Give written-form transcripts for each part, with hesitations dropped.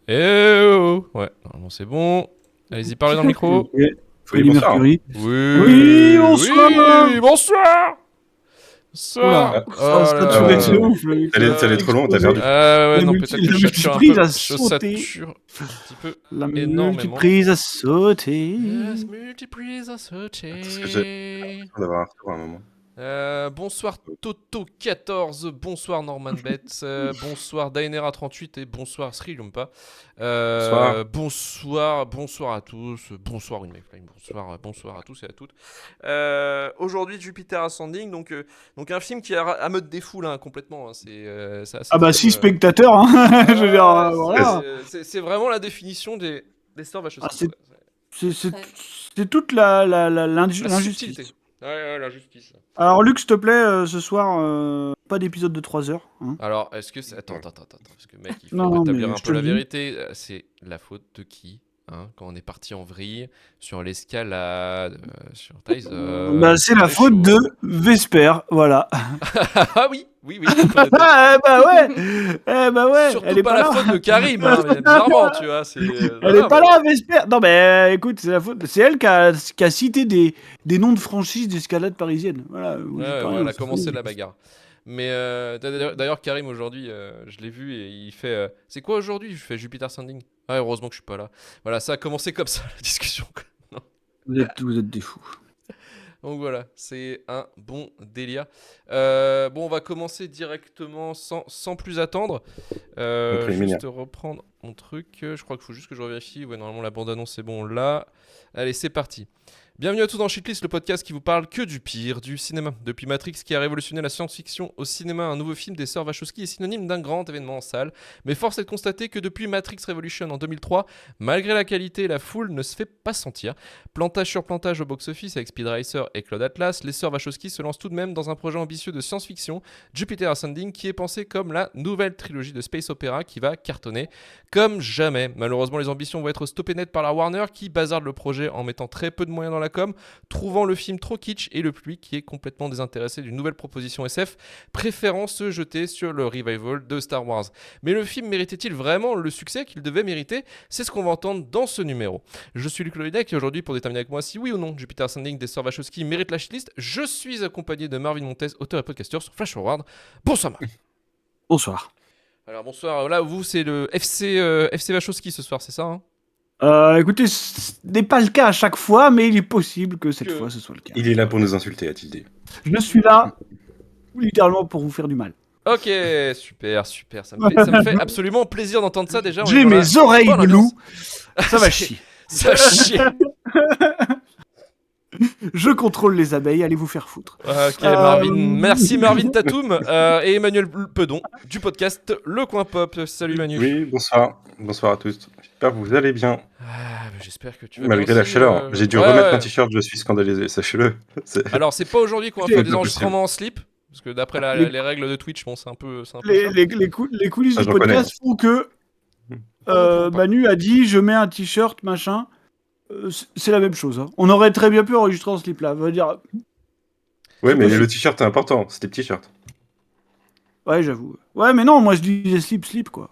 Ouais, normalement c'est bon. Allez-y, parlez dans le micro. Freddie Mercury. Oui, bonsoir. oui, bonsoir. Oula, Bonsoir. ça saturé de ouf. T'allais trop loin, t'as perdu. Ouais, La non, peut-être que la je sature un multiprise peu. a Je sauté. sature un petit peu. La Énormément. multiprise a sauté. Yes, multiprise a sauté. Parce que j'ai l'impression d'avoir un retour à un moment. Bonsoir Toto14, bonsoir Norman Betts, bonsoir Daenera38 et bonsoir Sri Lumpa. Bonsoir à tous, bonsoir Unmeflame, bonsoir à tous et à toutes. Aujourd'hui Jupiter Ascending, donc un film qui a meute des foules complètement. Ah bah 6 spectateurs, hein. Je veux dire, voilà. C'est vraiment la définition des stars Wachowski. C'est toute l'injustice. Subtilité. Ouais, l'injustice. Alors Luc, s'il te plaît, ce soir, pas d'épisode de 3 heures. Hein. Alors, est-ce que c'est... Attends, parce que mec, il faut Non, rétablir mais un je peu te la le dis. vérité. C'est la faute de qui quand on est parti en vrille sur l'escalade, sur Tyson... Bah, c'est la faute de Vesper, voilà. Ah oui. Eh bah ouais. Surtout Elle est pas pas la là. faute de Karim, mais bizarrement, tu vois. Elle est pas là, Vesper. Non, mais écoute, c'est la faute. C'est elle qui a cité des noms de franchises d'escalade parisienne. Voilà. Elle a commencé la bagarre. Mais d'ailleurs, Karim, aujourd'hui, je l'ai vu et il fait... c'est quoi aujourd'hui? Je fais Jupiter Ascending. Ah, heureusement que je suis pas là. Voilà, ça a commencé comme ça, la discussion. Non. Vous êtes des fous. Donc voilà, c'est un bon délire. On va commencer directement sans plus attendre. Juste reprendre mon truc. Je crois qu'il faut juste que je revérifie. Ouais, normalement, la bande-annonce, c'est bon là. Allez, c'est parti. Bienvenue à tous dans Shitlist, le podcast qui vous parle que du pire du cinéma. Depuis Matrix qui a révolutionné la science-fiction au cinéma, un nouveau film des sœurs Wachowski est synonyme d'un grand événement en salle. Mais force est de constater que depuis Matrix Revolution en 2003, malgré la qualité, la foule ne se fait pas sentir. Plantage sur plantage au box-office avec Speed Racer et Cloud Atlas, les sœurs Wachowski se lancent tout de même dans un projet ambitieux de science-fiction, Jupiter Ascending, qui est pensé comme la nouvelle trilogie de space opéra qui va cartonner comme jamais. Malheureusement, les ambitions vont être stoppées net par la Warner qui bazarde le projet en mettant très peu de moyens dans la com, trouvant le film trop kitsch et le public qui est complètement désintéressé d'une nouvelle proposition SF, préférant se jeter sur le revival de Star Wars. Mais le film méritait-il vraiment le succès qu'il devait mériter? C'est ce qu'on va entendre dans ce numéro. Je suis Luc Loïdec et aujourd'hui, pour déterminer avec moi si oui ou non Jupiter Ascending des sœurs Wachowski mérite la shitlist, je suis accompagné de Marvin Montes, auteur et podcasteur sur Flash Forward. Bonsoir Marvin. Bonsoir. Alors bonsoir, là vous c'est le FC Wachowski ce soir, c'est ça Écoutez, ce n'est pas le cas à chaque fois, mais il est possible que cette fois ce soit le cas. Il est là pour nous insulter, a-t-il dit. Je suis là, littéralement, pour vous faire du mal. Ok, super, ça me fait absolument plaisir d'entendre ça déjà. J'ai mes oreilles de loup, ça va chier. Ça chie. Je contrôle les abeilles, allez vous faire foutre. Ok, Marvin. Merci Marvin Tatoum et Emmanuel Pedon du podcast Le Coin Pop. Salut Manu. Oui, bonsoir. Bonsoir à tous. J'espère que vous allez bien. J'espère que tu vas malgré bien la aussi, chaleur. J'ai dû remettre un t-shirt, je suis scandalisé, sachez-le. Alors, c'est pas aujourd'hui qu'on va faire des enregistrements en slip. Parce que d'après les règles de Twitch, bon, c'est un peu les coulisses du podcast font que Manu a dit je mets un t-shirt, machin. C'est la même chose. Hein. On aurait très bien pu enregistrer en slip là. Va dire. Ouais, mais le t-shirt est important. C'était t-shirt. Ouais, j'avoue. Ouais, mais non, moi je disais slip quoi.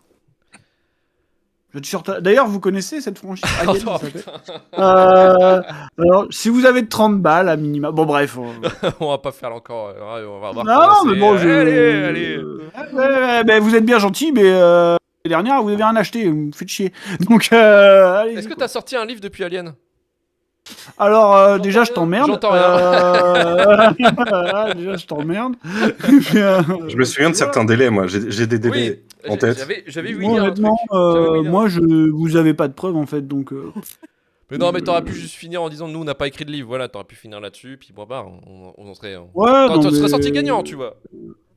Le t-shirt. D'ailleurs, vous connaissez cette franchise Alien, ça s'appelle alors, si vous avez 30 balles à minima. Bon, bref. On va pas faire encore. On va voir. Non, mais bon, Allez. Ouais, vous êtes bien gentil, mais. Les dernières, vous avez rien acheté, vous me faites chier. Donc, allez. Est-ce que t'as sorti un livre depuis Alien? Alors, déjà, je t'emmerde. J'entends rien. Déjà, je t'emmerde. Je me souviens de certains délais, moi. J'ai des délais en tête. J'avais vu moi, honnêtement, moi, vous avez pas de preuves, en fait, donc... Mais non, mais t'aurais pu juste finir en disant nous on n'a pas écrit de livre, voilà, t'aurais pu finir là-dessus, puis bon bah on en serait. Ouais, tu serais sorti gagnant, tu vois.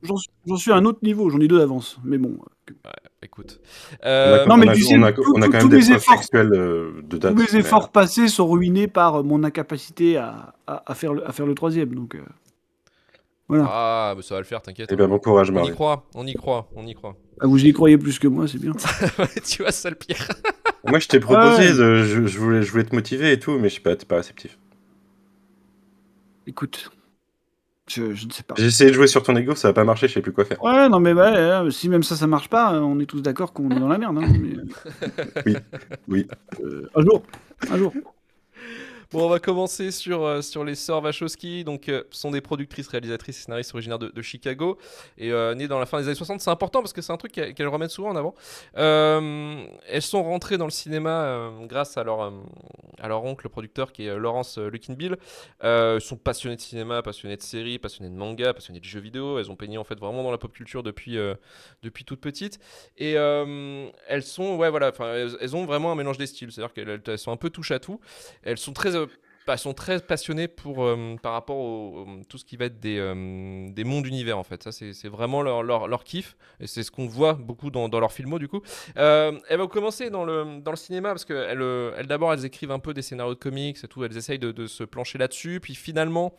J'en suis à un autre niveau, j'en ai 2 d'avance, mais bon. Ouais, écoute. Non, mais tu sais, on a quand même des preuves factuelles de date. Tous mes efforts passés sont ruinés par mon incapacité à faire le troisième, donc. Voilà. Ah, mais ça va le faire, t'inquiète. Eh bien, bon courage, Marie. On y croit. Ah, vous y croyez plus que moi, c'est bien. Tu vois, c'est le pire. Moi, je t'ai proposé, je voulais te motiver et tout, mais je sais pas, t'es pas réceptif. Écoute, Je ne sais pas. J'ai essayé de jouer sur ton ego, ça n'a pas marché, je sais plus quoi faire. Ouais, non, mais si même ça marche pas, on est tous d'accord qu'on est dans la merde. Hein, Oui, oui. Un jour. Bon, on va commencer sur les sœurs Wachowski. Donc, sont des productrices, réalisatrices et scénaristes originaires de Chicago et nées dans la fin des années 60. C'est important parce que c'est un truc qu'elles remettent souvent en avant. Elles sont rentrées dans le cinéma grâce à leur oncle, le producteur, qui est Lawrence Luckinbill. Elles sont passionnées de cinéma, passionnées de séries, passionnées de manga, passionnées de jeux vidéo. Elles ont baigné en fait vraiment dans la pop culture depuis toute petite. Et elles sont, ouais, voilà, elles ont vraiment un mélange des styles. C'est-à-dire qu'elles sont un peu touche à tout. Elles sont très passionnées par rapport à tout ce qui va être des mondes d'univers en fait. Ça c'est vraiment leur kiff et c'est ce qu'on voit beaucoup dans leurs films du coup. Elles vont commencer dans le cinéma parce qu'elles d'abord elles écrivent un peu des scénarios de comics et tout, elles essayent de se plancher là-dessus, puis finalement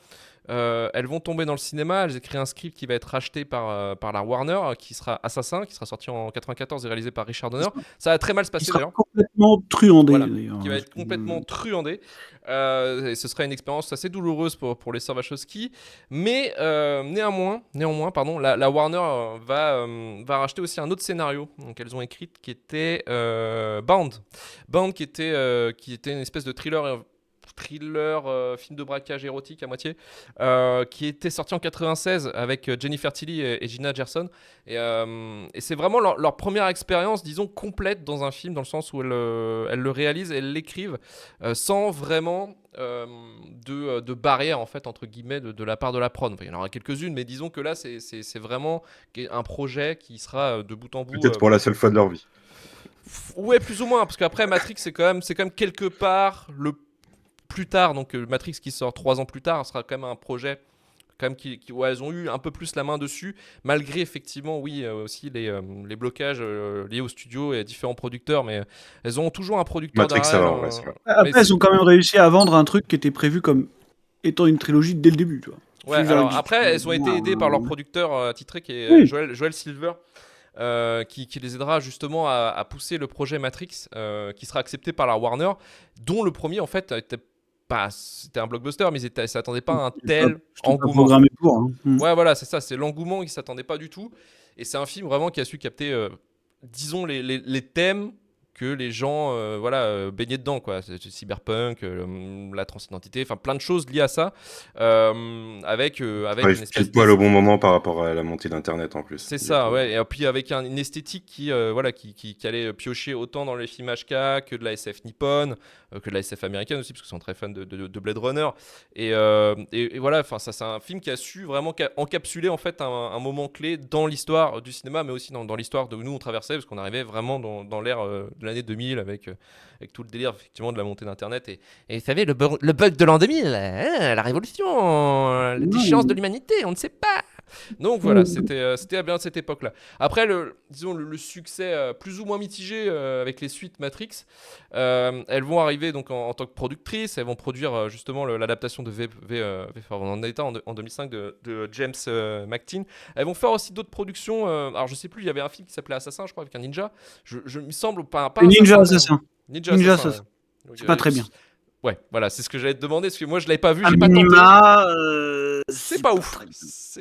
elles vont tomber dans le cinéma, elles écrivent un script qui va être racheté par la Warner, qui sera Assassin, qui sera sorti en 94 et réalisé par Richard Donner. Ça va très mal se passer d'ailleurs. Complètement truandé Voilà, d'ailleurs. qui va être complètement truandé. Et ce sera une expérience assez douloureuse pour les sœurs Wachowski. Mais néanmoins, la Warner va racheter aussi un autre scénario qu'elles ont écrit qui était Bound. Bound qui était une espèce de thriller, film de braquage érotique à moitié, qui était sorti en 96 avec Jennifer Tilly et Gina Gerson. Et c'est vraiment leur première expérience, disons, complète dans un film, dans le sens où elles le réalisent et elles l'écrivent sans vraiment de barrière, en fait, entre guillemets, de la part de la prod. Enfin, il y en aura quelques-unes, mais disons que là, c'est vraiment un projet qui sera de bout en bout... Peut-être pour la seule fois de leur vie. Ouais, plus ou moins, parce qu'après, Matrix, c'est quand même quelque part le plus tard, donc Matrix qui sort 3 ans plus tard, sera quand même un projet quand même elles ont eu un peu plus la main dessus, malgré effectivement aussi les blocages liés au studio et à différents producteurs, mais elles ont toujours un producteur Matrix, ça va, ouais, après elles ont quand même réussi à vendre un truc qui était prévu comme étant une trilogie dès le début, tu vois. Ouais, alors après elles ont été aidées par leur producteur attitré qui est Joel Silver. Qui les aidera justement à pousser le projet Matrix qui sera accepté par la Warner, dont le premier en fait c'était un blockbuster, mais ils s'attendaient pas à un tel engouement. Programmé pour, hein. Ouais, voilà, c'est ça, c'est l'engouement, ils s'attendaient pas du tout. Et c'est un film vraiment qui a su capter, disons, les thèmes que les gens baignaient dedans, quoi. C'est cyberpunk, la transidentité, enfin plein de choses liées à ça, avec une espèce de poil au bon moment par rapport à la montée d'internet en plus. C'est ça, ouais. Et puis avec une esthétique qui allait piocher autant dans les films HK que de la SF nippone, que de la SF américaine aussi, parce que je suis très fan de Blade Runner. Et voilà, enfin ça c'est un film qui a su vraiment encapsuler en fait un moment clé dans l'histoire du cinéma, mais aussi dans l'histoire de nous on traversait, parce qu'on arrivait vraiment dans l'ère de l'année 2000 avec tout le délire effectivement de la montée d'internet et vous savez le bug de l'an 2000, la révolution, la déchéance de l'humanité, on ne sait pas. Donc voilà, c'était bien de cette époque-là. Après, disons le succès plus ou moins mitigé avec les suites Matrix, elles vont arriver donc en tant que productrices, elles vont produire justement l'adaptation de V for Vendetta en 2005 de James McTeen. Elles vont faire aussi d'autres productions. Alors je sais plus, il y avait un film qui s'appelait Assassin, je crois, avec un ninja. Je me semble pas Ninja Assassin. Ninja Assassin. Ouais. C'est pas très bien. Ouais, voilà, c'est ce que j'allais te demander, parce que moi je l'avais pas vu, j'ai pas tenté. C'est pas ouf.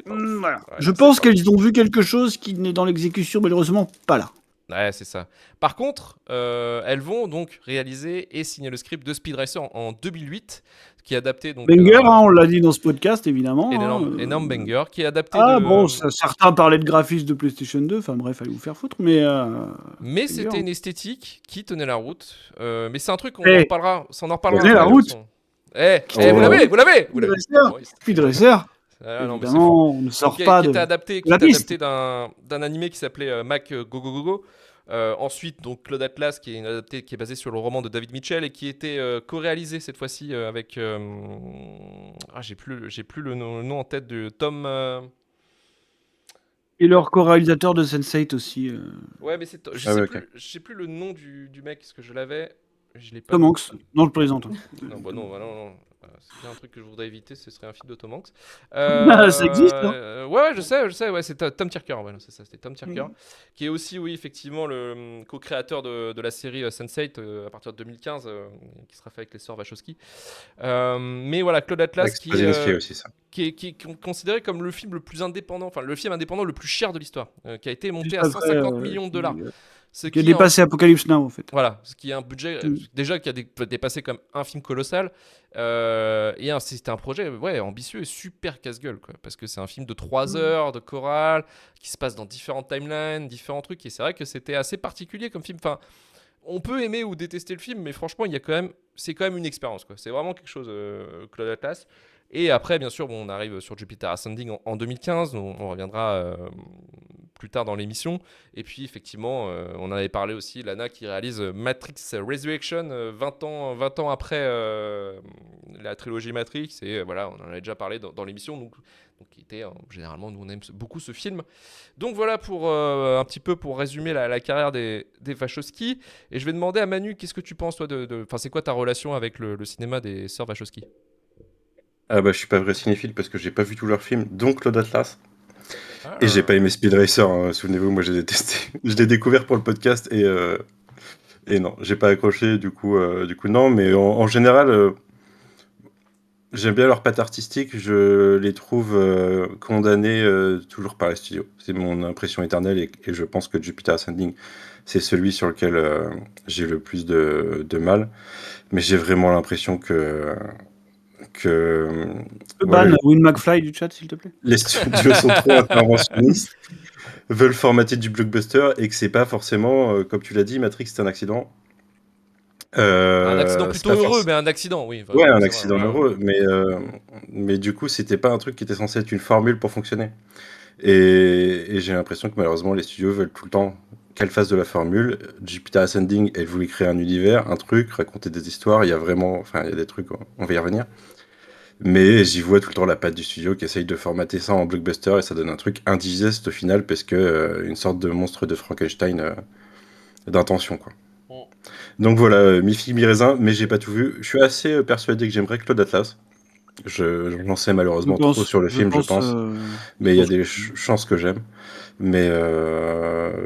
Voilà. Ouais, je pense qu'elles ont vu quelque chose qui n'est dans l'exécution malheureusement pas là. Ouais, c'est ça. Par contre, elles vont donc réaliser et signer le script de Speed Racer en 2008, qui est adapté donc. Banger, on l'a dit dans ce podcast évidemment. Énorme banger, qui est adapté. Certains parlaient de graphisme de PlayStation 2. Enfin bref, allez vous faire foutre, mais. Mais c'était une esthétique qui tenait la route. Mais c'est un truc qu'on en reparlera. On en reparlera. Tenait la route. Vous l'avez. Speed Racer. Évidemment, on ne sort pas de. Qui était adapté d'un animé qui s'appelait Mac Go Go Go Go. Ensuite, donc Claude Atlas, qui est basé sur le roman de David Mitchell et qui était co-réalisé cette fois-ci avec. J'ai plus le nom en tête de Tom. Et leur co-réalisateur de Sense8 aussi. Ouais, mais je sais plus le nom du mec, parce que je l'avais. Je l'ai pas. Tom Hanks. Non, je plaisante. Non. C'est bien un truc que je voudrais éviter, ce serait un film de Tom Hanks. Ça existe, hein. Ouais, je sais, ouais, c'est Tom Tyrker, ouais, c'est ça, c'était Tom Tyrker, qui est aussi, oui, effectivement, le co-créateur de la série Sense8 à partir de 2015, qui sera fait avec les sœurs Wachowski. Mais voilà, Claude Atlas, qui est considéré comme le film le plus indépendant, enfin le film indépendant le plus cher de l'histoire, qui a été monté à 150 millions de dollars. Qui a dépassé Apocalypse Now, en fait. Voilà, ce qui est un budget déjà qui a dépassé comme un film colossal. Et c'était un projet ambitieux et super casse-gueule, quoi, parce que c'est un film de 3 heures de chorale qui se passe dans différentes timelines, différents trucs. Et c'est vrai que c'était assez particulier comme film. Enfin, on peut aimer ou détester le film, mais franchement, c'est quand même une expérience, quoi. C'est vraiment quelque chose, Claude Atlas. Et après, bien sûr, on arrive sur Jupiter Ascending en 2015. On reviendra plus tard dans l'émission. Et puis, effectivement, on en avait parlé aussi, Lana qui réalise Matrix Resurrection 20 ans après la trilogie Matrix. Et voilà, on en avait déjà parlé dans l'émission. Donc, qui était, généralement, nous, on aime beaucoup ce film. Donc, voilà pour un petit peu pour résumer la carrière des Wachowski. Et je vais demander à Manu, qu'est-ce que tu penses, toi, c'est quoi ta relation avec le cinéma des sœurs Wachowski ? Je suis pas vrai cinéphile parce que j'ai pas vu tous leurs films, donc Claude Atlas. Et j'ai pas aimé Speed Racer, hein. Souvenez-vous, moi j'ai détesté. Je l'ai découvert pour le podcast et non, j'ai pas accroché, du coup non, mais en général, j'aime bien leur patte artistique, je les trouve condamnés toujours par les studios. C'est mon impression éternelle et je pense que Jupiter Ascending, c'est celui sur lequel j'ai le plus de mal. Mais j'ai vraiment l'impression que ban Will McFly du chat, s'il te plaît. Les studios sont trop interventionnistes, veulent formater du blockbuster et que c'est pas forcément, comme tu l'as dit, Matrix, c'est un accident. Un accident plutôt heureux, mais un accident, oui. Ouais, un accident heureux, mais du coup, c'était pas un truc qui était censé être une formule pour fonctionner. Et j'ai l'impression que malheureusement, les studios veulent tout le temps qu'elle fasse de la formule. Jupiter Ascending, elle voulait créer un univers, un truc, raconter des histoires. Il y a des trucs, on va y revenir. Mais j'y vois tout le temps la patte du studio qui essaye de formater ça en blockbuster et ça donne un truc indigeste au final parce que une sorte de monstre de Frankenstein d'intention, quoi. Donc voilà, mi-figue, mi-raisin, mais j'ai pas tout vu. Je suis assez persuadé que j'aimerais Claude Atlas. J'en sais malheureusement trop sur le film, je pense. Mais il y a des chances que j'aime. Mais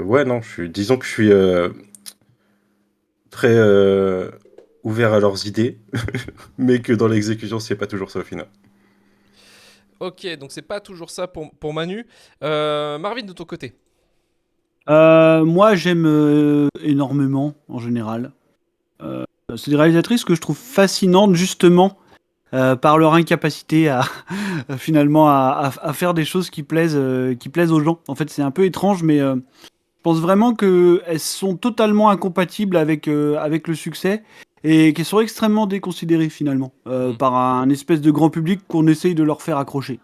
ouais, non, disons que je suis très ouvert à leurs idées, mais que dans l'exécution, c'est pas toujours ça au final. Ok, donc c'est pas toujours ça pour Manu. Marvin, de ton côté? Moi, j'aime énormément, en général. C'est des réalisatrices que je trouve fascinantes, justement, par leur incapacité à finalement à faire des choses qui plaisent aux gens. En fait, c'est un peu étrange, mais je pense vraiment qu'elles sont totalement incompatibles avec le succès et qu'elles sont extrêmement déconsidérées finalement par un espèce de grand public qu'on essaye de leur faire accrocher.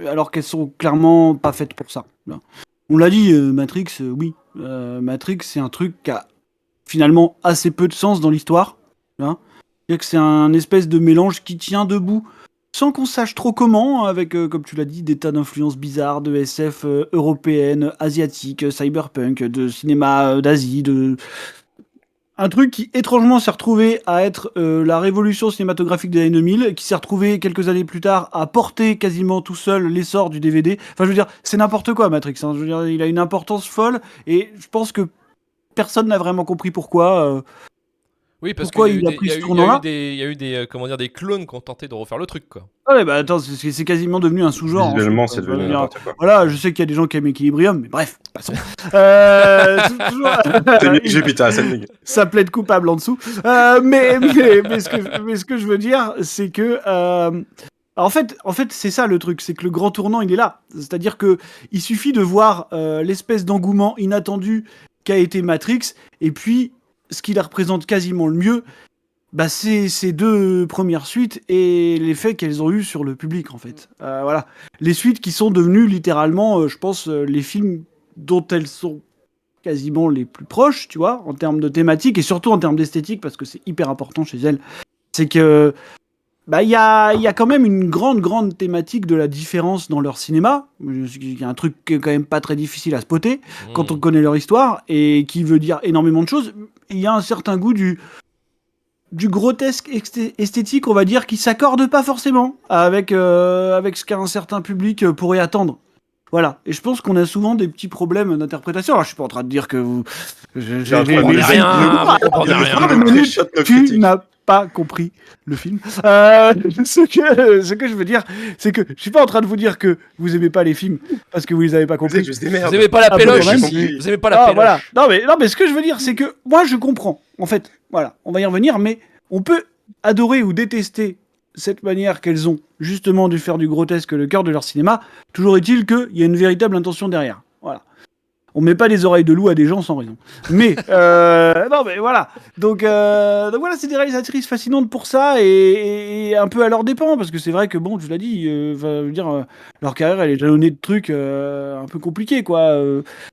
Alors qu'elles sont clairement pas faites pour ça. On l'a dit, Matrix, oui. Matrix, c'est un truc qui a finalement assez peu de sens dans l'histoire. C'est-à-dire que c'est un espèce de mélange qui tient debout sans qu'on sache trop comment, avec, comme tu l'as dit, des tas d'influences bizarres de SF européenne, asiatique, cyberpunk, de cinéma d'Asie, un truc qui étrangement s'est retrouvé à être la révolution cinématographique des années 2000, qui s'est retrouvé quelques années plus tard à porter quasiment tout seul l'essor du DVD. Enfin, je veux dire, c'est n'importe quoi, Matrix. Hein. Je veux dire, il a une importance folle, et je pense que personne n'a vraiment compris pourquoi. Oui, parce qu'il y a eu des clones qui ont tenté de refaire le truc, quoi. Ouais, bah attends, c'est quasiment devenu un sous-genre. Visuellement, c'est devenu n'importe quoi. Voilà, je sais qu'il y a des gens qui aiment Equilibrium, mais bref, passons. Jupiter Ascending. Ça plaide coupable en dessous. Mais ce que je veux dire, c'est que... En fait, c'est ça le truc, c'est que le grand tournant, il est là. C'est-à-dire que il suffit de voir l'espèce d'engouement inattendu qu'a été Matrix, et puis ce qui la représente quasiment le mieux, bah c'est ces deux premières suites et l'effet qu'elles ont eu sur le public, en fait. Voilà. Les suites qui sont devenues littéralement, je pense, les films dont elles sont quasiment les plus proches, tu vois, en termes de thématique et surtout en termes d'esthétique, parce que c'est hyper important chez elles. C'est que bah il y a quand même une grande thématique de la différence dans leur cinéma. Il y a un truc qui est quand même pas très difficile à spotter quand on connaît leur histoire et qui veut dire énormément de choses. Il y a un certain goût du grotesque esthétique, on va dire, qui s'accorde pas forcément avec ce qu'un certain public pourrait attendre. Voilà. Et je pense qu'on a souvent des petits problèmes d'interprétation. Alors, je suis pas en train de dire que vous. Tu n'as pas compris le film. Ce que je veux dire, c'est que je suis pas en train de vous dire que vous aimez pas les films parce que vous les avez pas compris. Vous aimez pas la péloche ici. Vous aimez pas la péloche. Voilà. Non, mais ce que je veux dire, c'est que moi, je comprends. En fait, voilà, on va y revenir, mais on peut adorer ou détester cette manière qu'elles ont justement de faire du grotesque le cœur de leur cinéma. Toujours est-il qu'il y a une véritable intention derrière. Voilà. On met pas des oreilles de loup à des gens sans raison. Mais non, mais voilà. Donc voilà, c'est des réalisatrices fascinantes pour ça et un peu à leur dépens parce que c'est vrai que bon, je l'ai dit, je veux dire, leur carrière elle est jalonnée de trucs un peu compliqués quoi.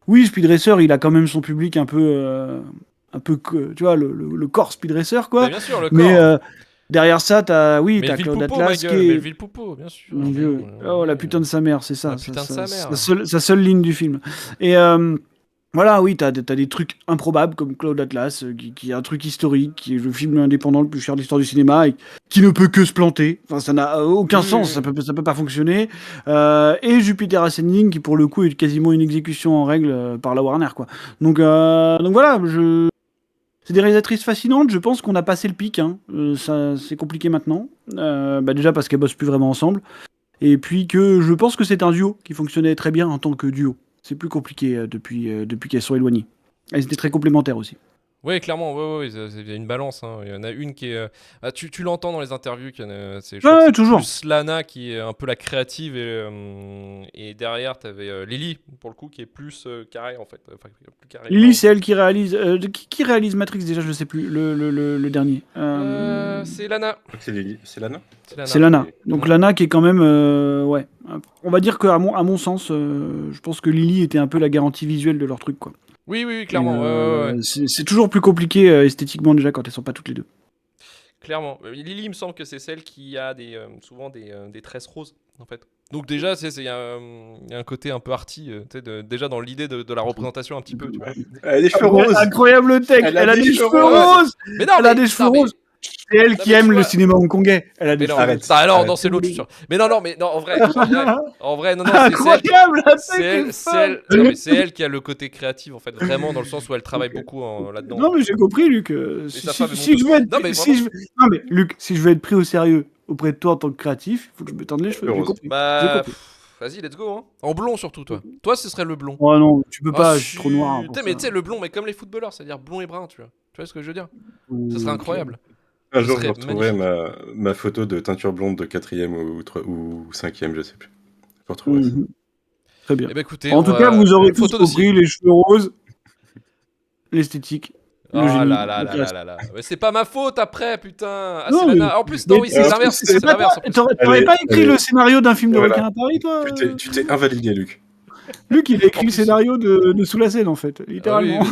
Oui, Speed Racer, il a quand même son public un peu, tu vois, le corps Speed Racer quoi. Mais bien sûr, le corps. Mais derrière ça, t'as Cloud Poupeau, Atlas qui est... Melville Poupeau, bien sûr. Mon Dieu. Oh, la putain de sa mère, c'est ça. La putain de sa mère. Sa seule ligne du film. Et voilà, oui, t'as des trucs improbables comme Cloud Atlas, qui est un truc historique, qui est le film indépendant le plus cher de l'histoire du cinéma, et qui ne peut que se planter. Enfin, ça n'a aucun sens, ça peut pas fonctionner. Et Jupiter Ascending, qui pour le coup est quasiment une exécution en règle par la Warner, quoi. Donc voilà, c'est des réalisatrices fascinantes, je pense qu'on a passé le pic, hein. Ça, c'est compliqué maintenant. Déjà parce qu'elles bossent plus vraiment ensemble. Et puis que je pense que c'est un duo qui fonctionnait très bien en tant que duo. C'est plus compliqué depuis qu'elles sont éloignées. Elles étaient très complémentaires aussi. Oui, clairement, il y a une balance. Hein. Il y en a une qui est. Tu l'entends dans les interviews, c'est toujours. Plus Lana qui est un peu la créative et derrière, tu avais Lily, pour le coup, qui est plus carré en fait. Enfin, plus carré, Lily, c'est elle qui réalise. Qui réalise Matrix déjà, je sais plus, le dernier. C'est Lana. C'est Lana. C'est Lana. Donc Lana qui est quand même. Ouais. On va dire qu'à mon sens, je pense que Lily était un peu la garantie visuelle de leur truc, quoi. Oui, clairement. Ouais. C'est toujours plus compliqué esthétiquement déjà quand elles sont pas toutes les deux. Clairement. Lily, il me semble que c'est celle qui a souvent des tresses roses, en fait. Donc déjà, il y a un côté un peu arty, déjà dans l'idée de la représentation un petit peu. Tu vois. Elle a des cheveux roses. Incroyable texte. Elle a des cheveux roses. Mais non, elle a des cheveux roses. C'est elle qui aime le cinéma hongkongais. Elle a des cheveux roses. Alors, non, c'est l'autre, je suis sûr. Mais non, en vrai, non, incroyable, c'est elle qui a le côté créatif, en fait, vraiment dans le sens où elle travaille beaucoup là-dedans. Non, mais j'ai compris, Luc. Si je veux être pris au sérieux auprès de toi en tant que créatif, il faut que je me tende les cheveux. J'ai compris. Vas-y, let's go. Hein. En blond surtout, toi. Toi, ce serait le blond. Oh non, tu peux pas, je suis trop noir. Mais tu sais, le blond, mais comme les footballeurs, c'est-à-dire blond et brun, tu vois. Tu vois ce que je veux dire? Ça serait incroyable. Un jour, je retrouverai ma photo de teinture blonde de 4e ou 5e, je sais plus. Je retrouverai ça. Très bien. Eh ben, écoutez, en tout cas, vous aurez tous compris les cheveux roses, l'esthétique. Oh là. Mais c'est pas ma faute après, putain. Ah, c'est Lana. En plus, non, oui, c'est l'inverse. T'aurais pas écrit le scénario d'un film de requin à Paris, toi? Tu t'es invalidé, Luc. Luc, il a écrit le scénario de Sous la scène, en fait, littéralement.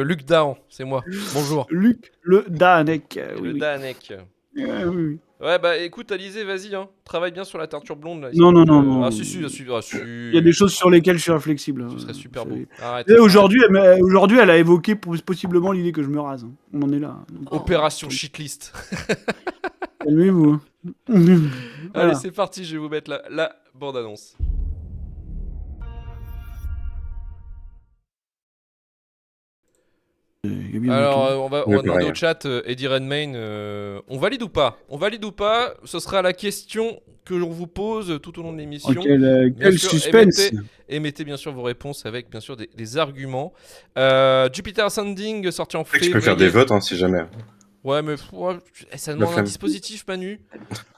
Luc Dahan, c'est moi. Bonjour. Luc le Dahanec. Dahanec. Oui. Ouais, bah écoute, Alizé, vas-y, hein. Travaille bien sur la teinture blonde. Là, non. Ah, si. Il y a des choses sur lesquelles je suis inflexible. Ce serait super beau. Arrête. Et aujourd'hui, elle a évoqué possiblement l'idée que je me rase. On en est là. Donc, Opération shitlist. Calmez-vous. Allez, c'est parti, je vais vous mettre la bande-annonce. Alors, on va demander au chat, Eddie Redmayne, on valide ou pas? Ce sera la question que l'on vous pose tout au long de l'émission. Quel suspense! Émettez bien sûr vos réponses avec bien sûr des arguments. Jupiter Ascending sorti en février. Je peux faire des votes si jamais. Ouais, mais ça demande un dispositif, Manu.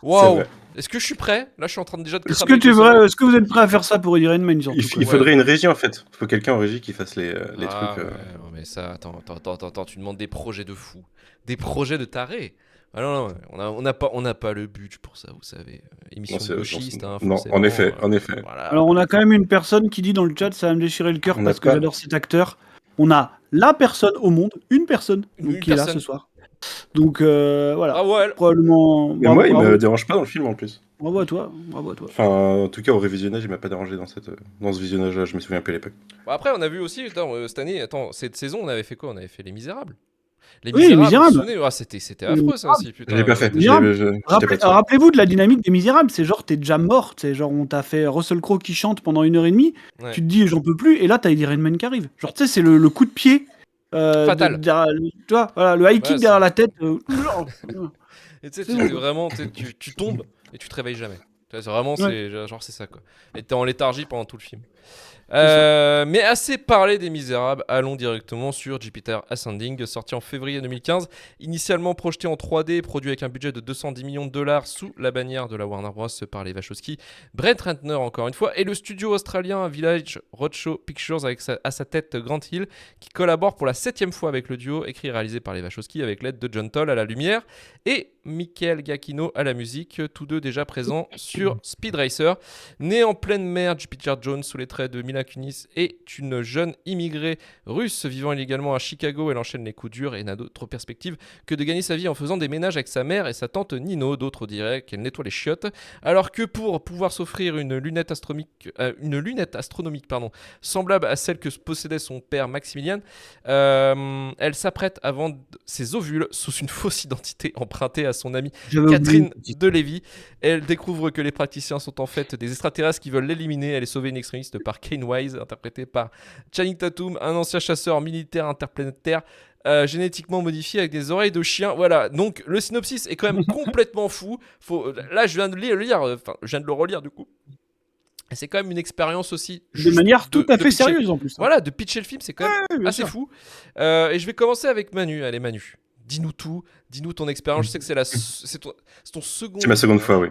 Waouh! Est-ce que je suis prêt? Là, je suis en train déjà de Est-ce que vous êtes prêt à faire ça pour Eddie Redmayne surtout? Il faudrait une régie en fait. Il faut quelqu'un en régie qui fasse les trucs. Ouais, mais ça, attends, tu demandes des projets de fou, des projets de taré. Ah non, on n'a pas le budget pour ça, vous savez. Émission de gauchiste, hein, non, en effet. Voilà. Alors, on a quand même une personne qui dit dans le chat, ça va me déchirer le cœur parce que j'adore cet acteur. On a la personne au monde, une personne qui est là ce soir. Donc voilà. Ah ouais. Probablement. Mais moi, il me dérange pas dans le film en plus. Bravo à toi. Enfin, en tout cas, au révisionnage, il m'a pas dérangé dans ce visionnage-là. Je me souviens plus à l'époque. Après, on a vu aussi cette année, cette saison, on avait fait quoi? On avait fait Les Misérables. Les Oui, Les Misérables, vous vous Misérables. souvenez? Ah, c'était affreux ça aussi, Je l'ai pas fait. Misérables. J'étais pas dessus. Rappelez-vous de la dynamique des Misérables, c'est genre t'es déjà mort, c'est genre on t'a fait Russell Crowe qui chante pendant 1h30, Ouais. tu te dis j'en peux plus, et là t'as Eddie Redmayne qui arrive. Genre tu sais, c'est le coup de pied, Fatal. tu vois, voilà, le high kick Ouais, derrière c'est- la tête. Et tu sais, C'est t'es bon. vraiment, tu tombes et tu te réveilles jamais. Tu vois, c'est vraiment, Ouais. c'est genre c'est ça quoi. Et t'es en léthargie pendant tout le film. ça. Mais assez parlé des Misérables, allons directement sur Jupiter Ascending, sorti en février 2015, initialement projeté en 3D, produit avec un budget de 210 millions de dollars sous la bannière de la Warner Bros. Par les Wachowski, Brett Ratner encore une fois, et le studio australien Village Roadshow Pictures avec à sa tête Grant Hill, qui collabore pour la 7e fois avec le duo, écrit et réalisé par les Wachowski avec l'aide de John Toll à la lumière et Michael Giacchino à la musique, tous deux déjà présents sur Speed Racer. Né en pleine mer, Jupiter Jones, sous les traits de Mila Kunis, est une jeune immigrée russe vivant illégalement à Chicago. Elle enchaîne les coups durs et n'a d'autre perspective que de gagner sa vie en faisant des ménages avec sa mère et sa tante Nino. D'autres diraient qu'elle nettoie les chiottes. Alors que pour pouvoir s'offrir une lunette astronomique semblable à celle que possédait son père Maximilian, elle s'apprête à vendre ses ovules sous une fausse identité empruntée à son amie Catherine DeLevy. Elle découvre que les praticiens sont en fait des extraterrestres qui veulent l'éliminer. Elle est sauvée in extremis par Kane Wise, interprété par Channing Tatum, un ancien chasseur militaire interplanétaire génétiquement modifié avec des oreilles de chien. Voilà, donc le synopsis est quand même complètement fou. Là, je viens de le lire, je viens de le relire du coup. Et c'est quand même une expérience aussi. De manière tout à fait pitcher. sérieuse en plus. Voilà, de pitcher le film, c'est quand même assez sûr. fou. Et je vais commencer avec Manu. Allez, Manu, dis-nous tout, dis-nous ton expérience. Je sais que c'est ton second. C'est ma seconde fois, oui.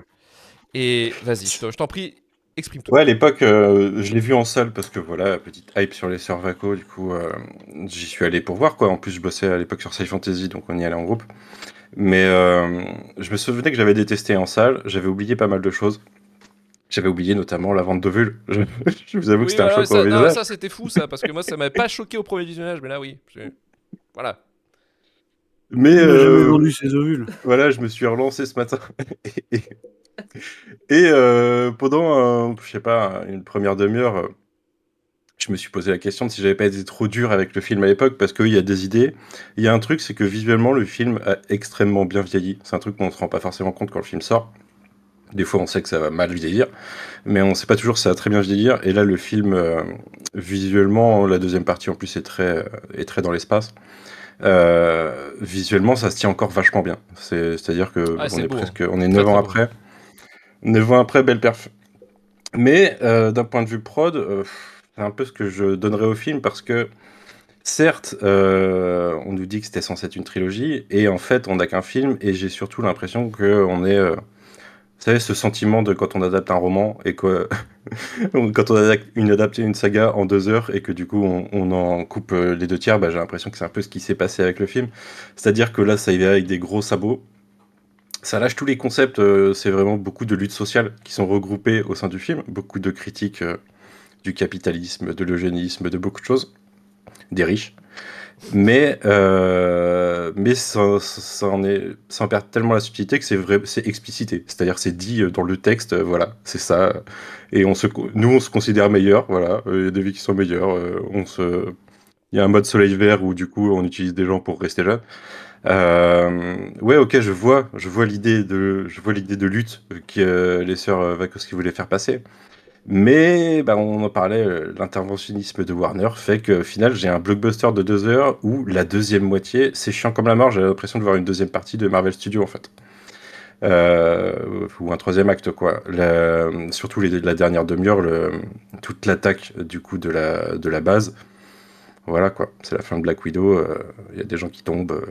Et vas-y, je t'en prie, exprime-toi. Ouais, à l'époque, je l'ai vu en salle parce que voilà, petite hype sur les sœurs Vaco, du coup, j'y suis allé pour voir quoi. En plus, je bossais à l'époque sur Sci Fantasy, donc on y allait en groupe. Mais je me souvenais que j'avais détesté en salle, j'avais oublié pas mal de choses. J'avais oublié notamment la vente d'ovules. Je vous avoue que c'était un choc au visage. Ça c'était fou ça, parce que moi ça m'avait pas choqué au premier visionnage, mais là oui. Voilà. Mais Il n'a jamais vendu ses ovules. Voilà, je me suis relancé ce matin. Et pendant, je sais pas, une première demi-heure, je me suis posé la question de si j'avais pas été trop dur avec le film à l'époque, parce qu'il y a des idées. Il y a un truc, c'est que visuellement, le film a extrêmement bien vieilli. C'est un truc qu'on ne se rend pas forcément compte quand le film sort. Des fois, on sait que ça va mal vieillir, mais on sait pas toujours si ça va très bien vieillir. Et là, le film, visuellement, la deuxième partie en plus est très dans l'espace. Visuellement, ça se tient encore vachement bien. C'est-à-dire que on est 9 ans après. 9 ans après, belle perf. Mais d'un point de vue prod, c'est un peu ce que je donnerais au film parce que certes, on nous dit que c'était censé être une trilogie et en fait, on n'a qu'un film et j'ai surtout l'impression qu'on est, vous savez, ce sentiment de quand on adapte un roman et que quand on adapte une saga en 2 heures et que du coup on en coupe les 2 tiers, bah, j'ai l'impression que c'est un peu ce qui s'est passé avec le film. C'est-à-dire que là, ça y va avec des gros sabots. Ça lâche tous les concepts, c'est vraiment beaucoup de luttes sociales qui sont regroupées au sein du film, beaucoup de critiques du capitalisme, de l'eugénisme, de beaucoup de choses, des riches. Mais ça en perd tellement la subtilité que c'est explicité. C'est-à-dire c'est dit dans le texte, voilà, c'est ça. Et nous, on se considère meilleurs, voilà. Il y a des vies qui sont meilleures. Il y a un mode soleil vert où du coup on utilise des gens pour rester jeunes. Ouais, ok, je vois l'idée de lutte que les sœurs Wachowski voulaient faire passer. Mais bah, on en parlait, l'interventionnisme de Warner fait que, au final, j'ai un blockbuster de 2 heures où la deuxième moitié, c'est chiant comme la mort. J'ai l'impression de voir une deuxième partie de Marvel Studios en fait, ou un troisième acte quoi. Surtout la dernière demi-heure, toute l'attaque du coup de la base. Voilà quoi, c'est la fin de Black Widow. Il y a des gens qui tombent.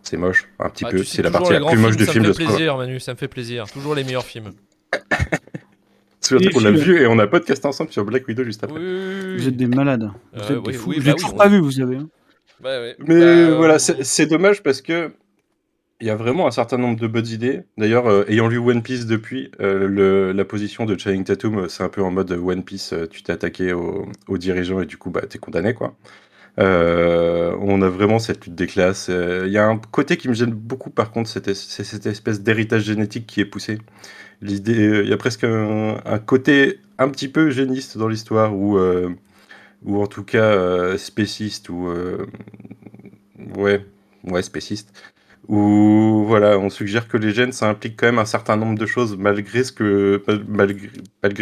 C'est moche, un petit peu. C'est la partie la plus moche du film de ce plaisir, Manu, ça me fait plaisir. Toujours les meilleurs films. On l'a vu et on a podcast ensemble sur Black Widow juste après. Oui. Vous êtes des malades. Vous êtes des fous. Oui, je l'ai toujours pas vu, vous savez. Mais voilà, c'est dommage parce que il y a vraiment un certain nombre de bonnes idées. D'ailleurs, ayant lu One Piece depuis, la position de Channing Tatum, c'est un peu en mode One Piece, tu t'es attaqué aux dirigeants et du coup, bah, t'es condamné, quoi. On a vraiment cette lutte des classes. Il y a un côté qui me gêne beaucoup, par contre, c'est cette espèce d'héritage génétique qui est poussé. L'idée, il y a presque un côté un petit peu eugéniste dans l'histoire, ou en tout cas spéciste, ou ouais, spéciste, où voilà, on suggère que les gènes, ça implique quand même un certain nombre de choses, malgré le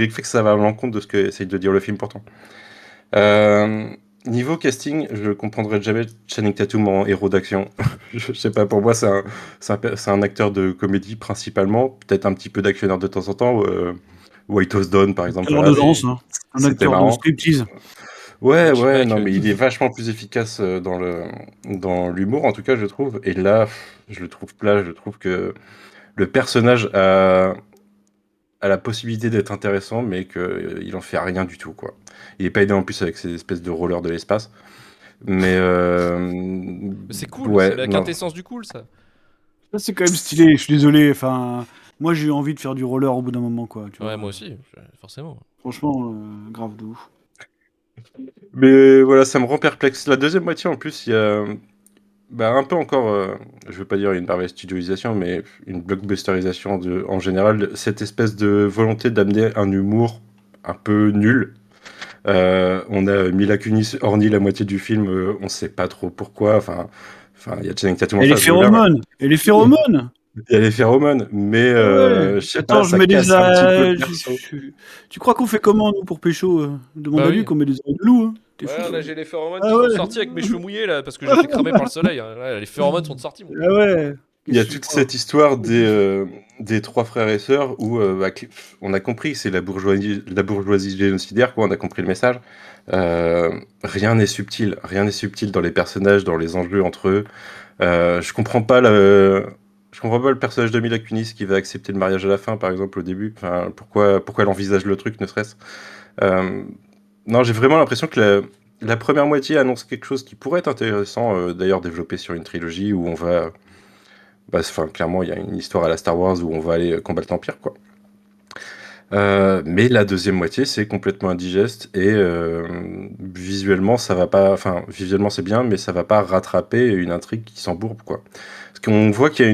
fait que ça va à l'encontre de ce que essaye de dire le film pourtant. Niveau casting, je comprendrai jamais Channing Tatum en héros d'action. Je sais pas, pour moi, c'est un acteur de comédie principalement, peut-être un petit peu d'actionneur de temps en temps. White House Down, par exemple, Acteur voilà, de danse, hein. Un c'était acteur de marrant. striptease. Magic Ouais, Mike, non, mais il est vachement plus efficace dans l'humour, en tout cas, je trouve. Et là, je le trouve plat, je trouve que le personnage a la possibilité d'être intéressant, mais qu'il en fait rien du tout, quoi. Il est pas aidé en plus avec ces espèces de rollers de l'espace. Mais c'est cool, c'est ouais, la non. quintessence du cool, ça. Ça, c'est quand même stylé, je suis désolé. Enfin, moi, j'ai eu envie de faire du roller au bout d'un moment, quoi. Tu Ouais, vois. moi aussi, forcément. Franchement, grave de ouf. Mais voilà, ça me rend perplexe. La deuxième moitié, en plus, il y a un peu encore, je veux pas dire une parfaite studioisation, mais une blockbusterisation en général, cette espèce de volonté d'amener un humour un peu nul. On a Mila Kunis orni la moitié du film, on sait pas trop pourquoi. Enfin, il y a Channing Tatum en Et les face, donc là, phéromones! Et les phéromones! il y a les phéromones, mais Ah ouais! je sais pas, Attends, je ça mets des casse un petit peu le a... perso. Tu crois qu'on fait comment, nous, pour pécho? Demande Bah à lui oui. qu'on met des oreilles de loup, hein. T'es fou, Ouais, toi. là j'ai les phéromones qui Ah sont ouais! sortis avec mes cheveux mouillés là parce que j'étais cramé par le soleil. Là, les phéromones sont sortis, mon Ah pote. ouais! Il y a Qu'est-ce que tu toute crois? cette histoire des trois frères et sœurs où on a compris, c'est la bourgeoisie génocidaire, quoi, on a compris le message. Rien n'est subtil dans les personnages, dans les enjeux entre eux. Je comprends pas le personnage de Mila Kunis qui va accepter le mariage à la fin, par exemple, au début. Enfin, pourquoi elle envisage le truc, ne serait-ce. Euh, non, j'ai vraiment l'impression que la première moitié annonce quelque chose qui pourrait être intéressant, d'ailleurs développé sur une trilogie où on va enfin, clairement, il y a une histoire à la Star Wars où on va aller combattre l'Empire, quoi. Mais la deuxième moitié, c'est complètement indigeste et visuellement, ça va pas. Enfin, visuellement, c'est bien, mais ça va pas rattraper une intrigue qui s'embourbe, quoi. Parce qu'on voit qu'il y a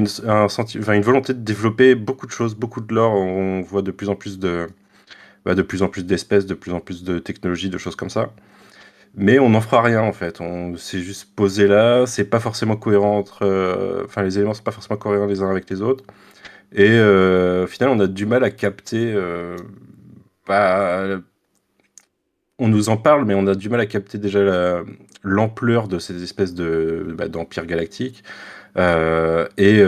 une volonté de développer beaucoup de choses, beaucoup de lore. On voit de plus en plus de plus en plus d'espèces, de plus en plus de technologies, de choses comme ça. Mais on n'en fera rien en fait. On s'est juste posé là. C'est pas forcément cohérent entre. Enfin, les éléments sont pas forcément cohérents les uns avec les autres. Et au final, on a du mal à capter. Bah, on nous en parle, mais on a du mal à capter déjà l'ampleur de ces espèces d'empires galactiques et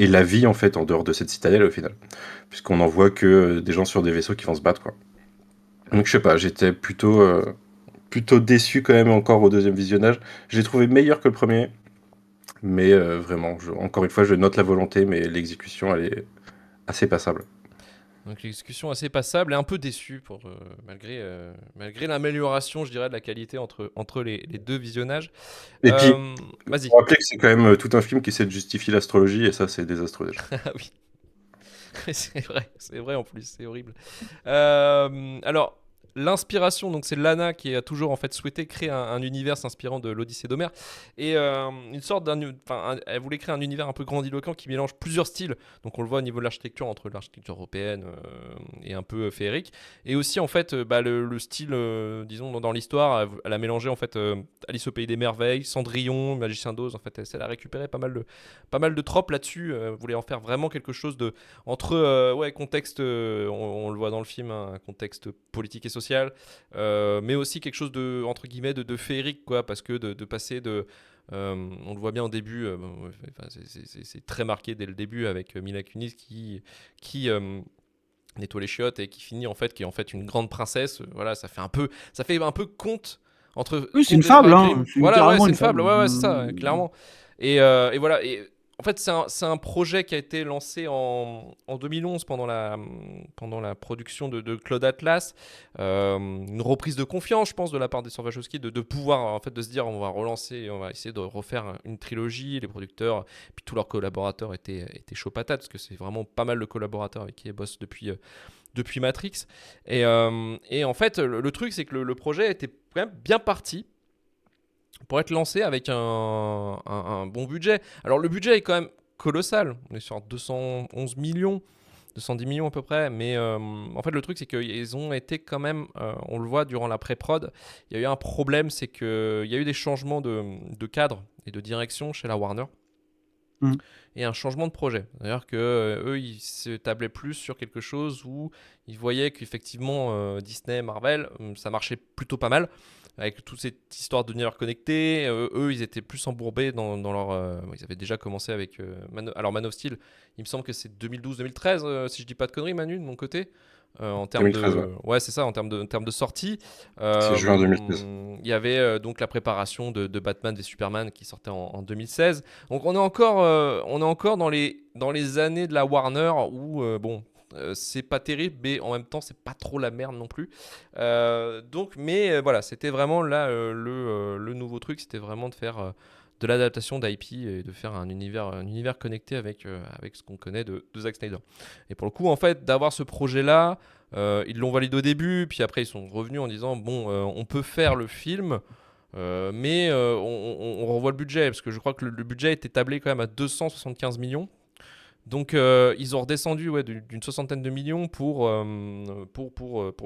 la vie en fait en dehors de cette citadelle au final, puisqu'on en voit que des gens sur des vaisseaux qui vont se battre, quoi. Donc je sais pas, j'étais plutôt déçu quand même encore au deuxième visionnage. J'ai trouvé meilleur que le premier, mais vraiment, encore une fois, je note la volonté, mais l'exécution, elle est assez passable. Donc les discussions assez passables et un peu déçu malgré l'amélioration, je dirais, de la qualité entre les deux visionnages. Et puis, Vas-y. faut rappeler que c'est quand même tout un film qui essaie de justifier l'astrologie, et ça, c'est désastreux déjà. Ah oui, c'est vrai en plus, c'est horrible. Alors, l'inspiration, donc c'est Lana qui a toujours en fait souhaité créer un univers s'inspirant de l'Odyssée d'Homère et une sorte elle voulait créer un univers un peu grandiloquent qui mélange plusieurs styles. Donc on le voit au niveau de l'architecture entre l'architecture européenne et un peu féerique, et aussi en fait le style, disons dans l'histoire, elle a mélangé en fait Alice au pays des merveilles, Cendrillon, Magicien d'Oz. En fait, elle a récupéré pas mal de tropes là-dessus. Voulait en faire vraiment quelque chose de entre contexte, on le voit dans le film, hein, un contexte politique et social, mais aussi quelque chose de entre guillemets de féerique, quoi, parce que de passer on le voit bien au début, c'est très marqué dès le début avec Mila Kunis qui nettoie les chiottes et qui finit en fait qui est en fait une grande princesse. Voilà, ça fait un peu conte entre Oui, c'est conte une de frères fable, Grimm. hein. C'est Voilà, ouais, littéralement c'est une une fable. fable. Ouais, ouais, c'est ça, clairement. Et voilà. Et en fait, c'est un projet qui a été lancé en 2011 pendant la production de Claude Atlas. Une reprise de confiance, je pense, de la part des sœurs Wachowski, de pouvoir, en fait, de se dire on va relancer, on va essayer de refaire une trilogie. Les producteurs, puis tous leurs collaborateurs étaient chauds patates, parce que c'est vraiment pas mal de collaborateurs avec qui ils bossent depuis Matrix. Et en fait, le truc, c'est que le projet était quand même bien parti pour être lancé avec un bon budget. Alors le budget est quand même colossal, on est sur 211 millions. 210 millions à peu près. Mais en fait, le truc, c'est qu'ils ont été quand même, on le voit durant la pré-prod, il y a eu un problème, c'est qu'il y a eu des changements de cadre et de direction chez la Warner. Et un changement de projet. C'est-à-dire qu'eux, ils se tablaient plus sur quelque chose où ils voyaient qu'effectivement Disney, Marvel, ça marchait plutôt pas mal, avec toute cette histoire d'univers connecté. Eux, ils étaient plus embourbés dans leur... ils avaient déjà commencé avec... Man of Steel, il me semble que c'est 2012-2013, si je dis pas de conneries, Manu, de mon côté. En termes 2013, de... Ouais, c'est ça, en termes de sortie. C'est juin 2013. Il y avait donc la préparation de Batman v Superman qui sortait en 2016. Donc on est encore dans les années de la Warner où, c'est pas terrible, mais en même temps, c'est pas trop la merde non plus. Voilà, c'était vraiment là le nouveau truc, c'était vraiment de faire de l'adaptation d'IP et de faire un univers connecté avec ce qu'on connaît de Zack Snyder. Et pour le coup, en fait, d'avoir ce projet-là, ils l'ont validé au début, puis après ils sont revenus en disant on peut faire le film, mais on revoit le budget, parce que je crois que le budget était tablé quand même à 275 millions. Donc ils ont redescendu d'une 60aine de millions pour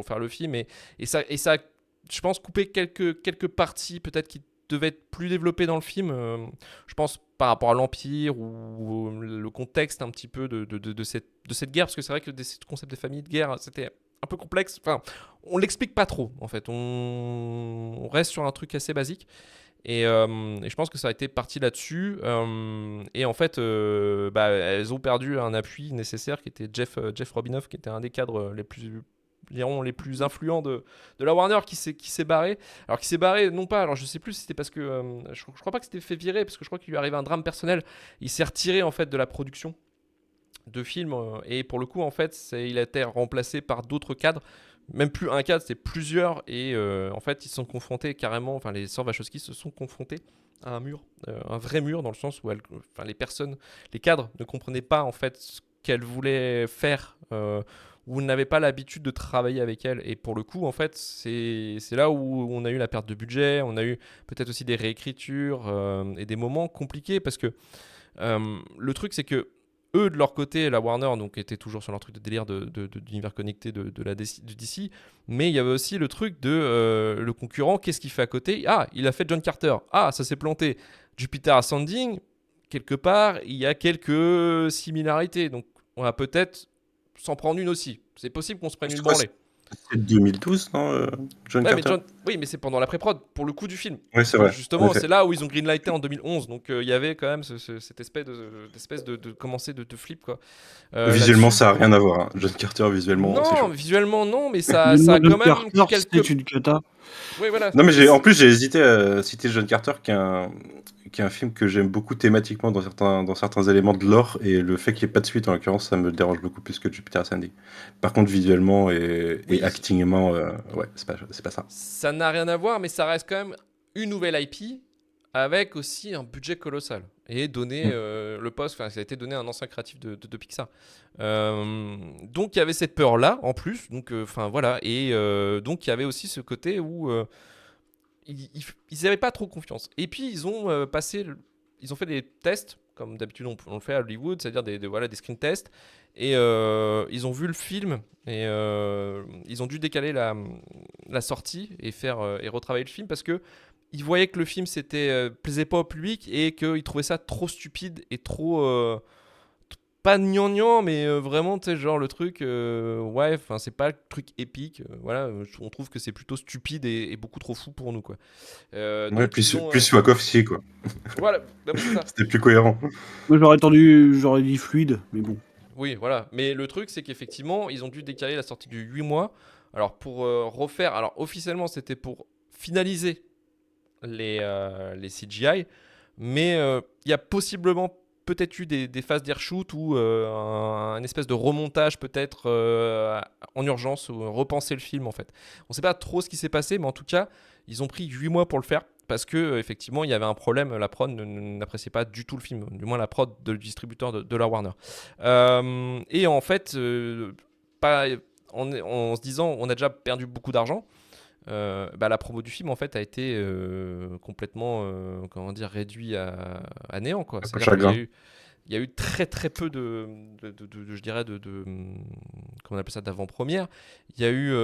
faire le film, et ça, je pense, coupé quelques parties peut-être qui devaient être plus développées dans le film, je pense par rapport à l'Empire ou le contexte un petit peu de cette guerre, parce que c'est vrai que ce concept de famille de guerre, c'était un peu complexe. Enfin, on l'explique pas trop en fait, on reste sur un truc assez basique. Et je pense que ça a été parti là-dessus. Et en fait, elles ont perdu un appui nécessaire qui était Jeff Robinoff, qui était un des cadres les plus influents de la Warner, qui s'est barré. Alors, qui s'est barré, non pas, alors je sais plus si c'était parce que. Je crois pas que c'était fait virer, parce que je crois qu'il lui arrivait un drame personnel. Il s'est retiré en fait de la production de films. Et pour le coup, en fait, il a été remplacé par d'autres cadres. Même plus un cadre, c'est plusieurs, et en fait ils se sont confrontés carrément, enfin les sœurs Wachowski se sont confrontés à un mur, un vrai mur, dans le sens où les cadres ne comprenaient pas en fait ce qu'elles voulaient faire, ou n'avaient pas l'habitude de travailler avec elles, et pour le coup en fait c'est là où on a eu la perte de budget, on a eu peut-être aussi des réécritures et des moments compliqués, parce que le truc c'est que eux, de leur côté, la Warner donc, était toujours sur leur truc de délire d'univers connecté de DC. Mais il y avait aussi le truc de le concurrent, qu'est-ce qu'il fait à côté ? Ah, il a fait John Carter. Ah, ça s'est planté. Jupiter Ascending, quelque part, il y a quelques similarités. Donc, on va peut-être s'en prendre une aussi. C'est possible qu'on se prenne une branlée. C'est 2012, non, John Carter. Oui, mais c'est pendant la pré-prod, pour le coup du film. Oui, c'est vrai. Justement, c'est là où ils ont greenlighté en 2011. Donc, il y avait quand même cette espèce de commencer de flip, quoi. Visuellement, ça n'a rien à voir. Hein. John Carter, visuellement, non, c'est chaud. Visuellement, non, mais ça a quand même quelques... une cata. Oui, voilà. Non, mais en plus, j'ai hésité à citer John Carter, qui est un film que j'aime beaucoup thématiquement dans certains éléments de l'or, et le fait qu'il n'y ait pas de suite, en l'occurrence, ça me dérange beaucoup plus que Jupiter Ascending. Par contre, visuellement et actingement, ouais, c'est pas ça. Ça n'a rien à voir, mais ça reste quand même une nouvelle IP avec aussi un budget colossal, et donner le poste, enfin ça a été donné à un ancien créatif de Pixar. Donc il y avait cette peur-là en plus, donc voilà, et donc il y avait aussi ce côté où ils n'avaient pas trop confiance. Et puis ils ont ils ont fait des tests, comme d'habitude on le fait à Hollywood, c'est-à-dire des screen tests, et ils ont vu le film, et ils ont dû décaler la sortie et retravailler le film, parce que ils voyaient que le film plaisait pas au public, et qu'ils trouvaient ça trop stupide et trop pas gnangnan, mais vraiment, tu sais, genre le truc, ouais, enfin, c'est pas le truc épique, voilà, on trouve que c'est plutôt stupide et beaucoup trop fou pour nous, quoi. Ouais, plus Wachowski, quoi. Voilà, c'est ça. C'était plus cohérent. Moi, j'aurais dit fluide, mais bon. Oui, voilà, mais le truc, c'est qu'effectivement, ils ont dû décaler la sortie de 8 mois, alors pour refaire, alors officiellement, c'était pour finaliser les CGI, mais il y a possiblement peut-être eu des phases d'air-shoot ou un espèce de remontage peut-être en urgence, ou repenser le film en fait. On ne sait pas trop ce qui s'est passé, mais en tout cas, ils ont pris 8 mois pour le faire, parce que effectivement, il y avait un problème, la prod n'appréciait pas du tout le film, du moins la prod du distributeur de la Warner. Et en fait, en se disant, on a déjà perdu beaucoup d'argent. La promo du film en fait a été complètement réduit à néant, quoi. C'est-à-dire qu'il il y a eu très très peu je dirais comment on appelle ça, d'avant-première. Il y a eu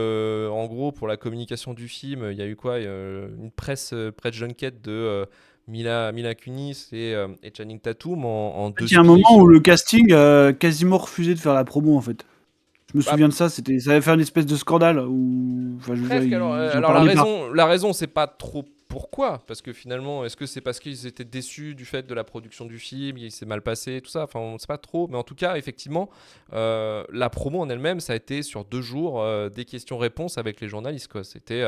en gros pour la communication du film, il y a eu quoi, une press junket de Mila Kunis et Channing Tatum en deux Il y a un speeches. moment où le casting a quasiment refusé de faire la promo en fait. Je me Bah, souviens de ça, ça avait fait une espèce de scandale enfin, je veux presque. dire, Alors, ils en alors parlaient pas. la raison, c'est pas trop pourquoi, parce que finalement, est-ce que c'est parce qu'ils étaient déçus du fait de la production du film, il s'est mal passé, tout ça. Enfin, on ne sait pas trop, mais en tout cas, effectivement, la promo en elle-même, ça a été sur 2 jours des questions-réponses avec les journalistes, quoi. C'était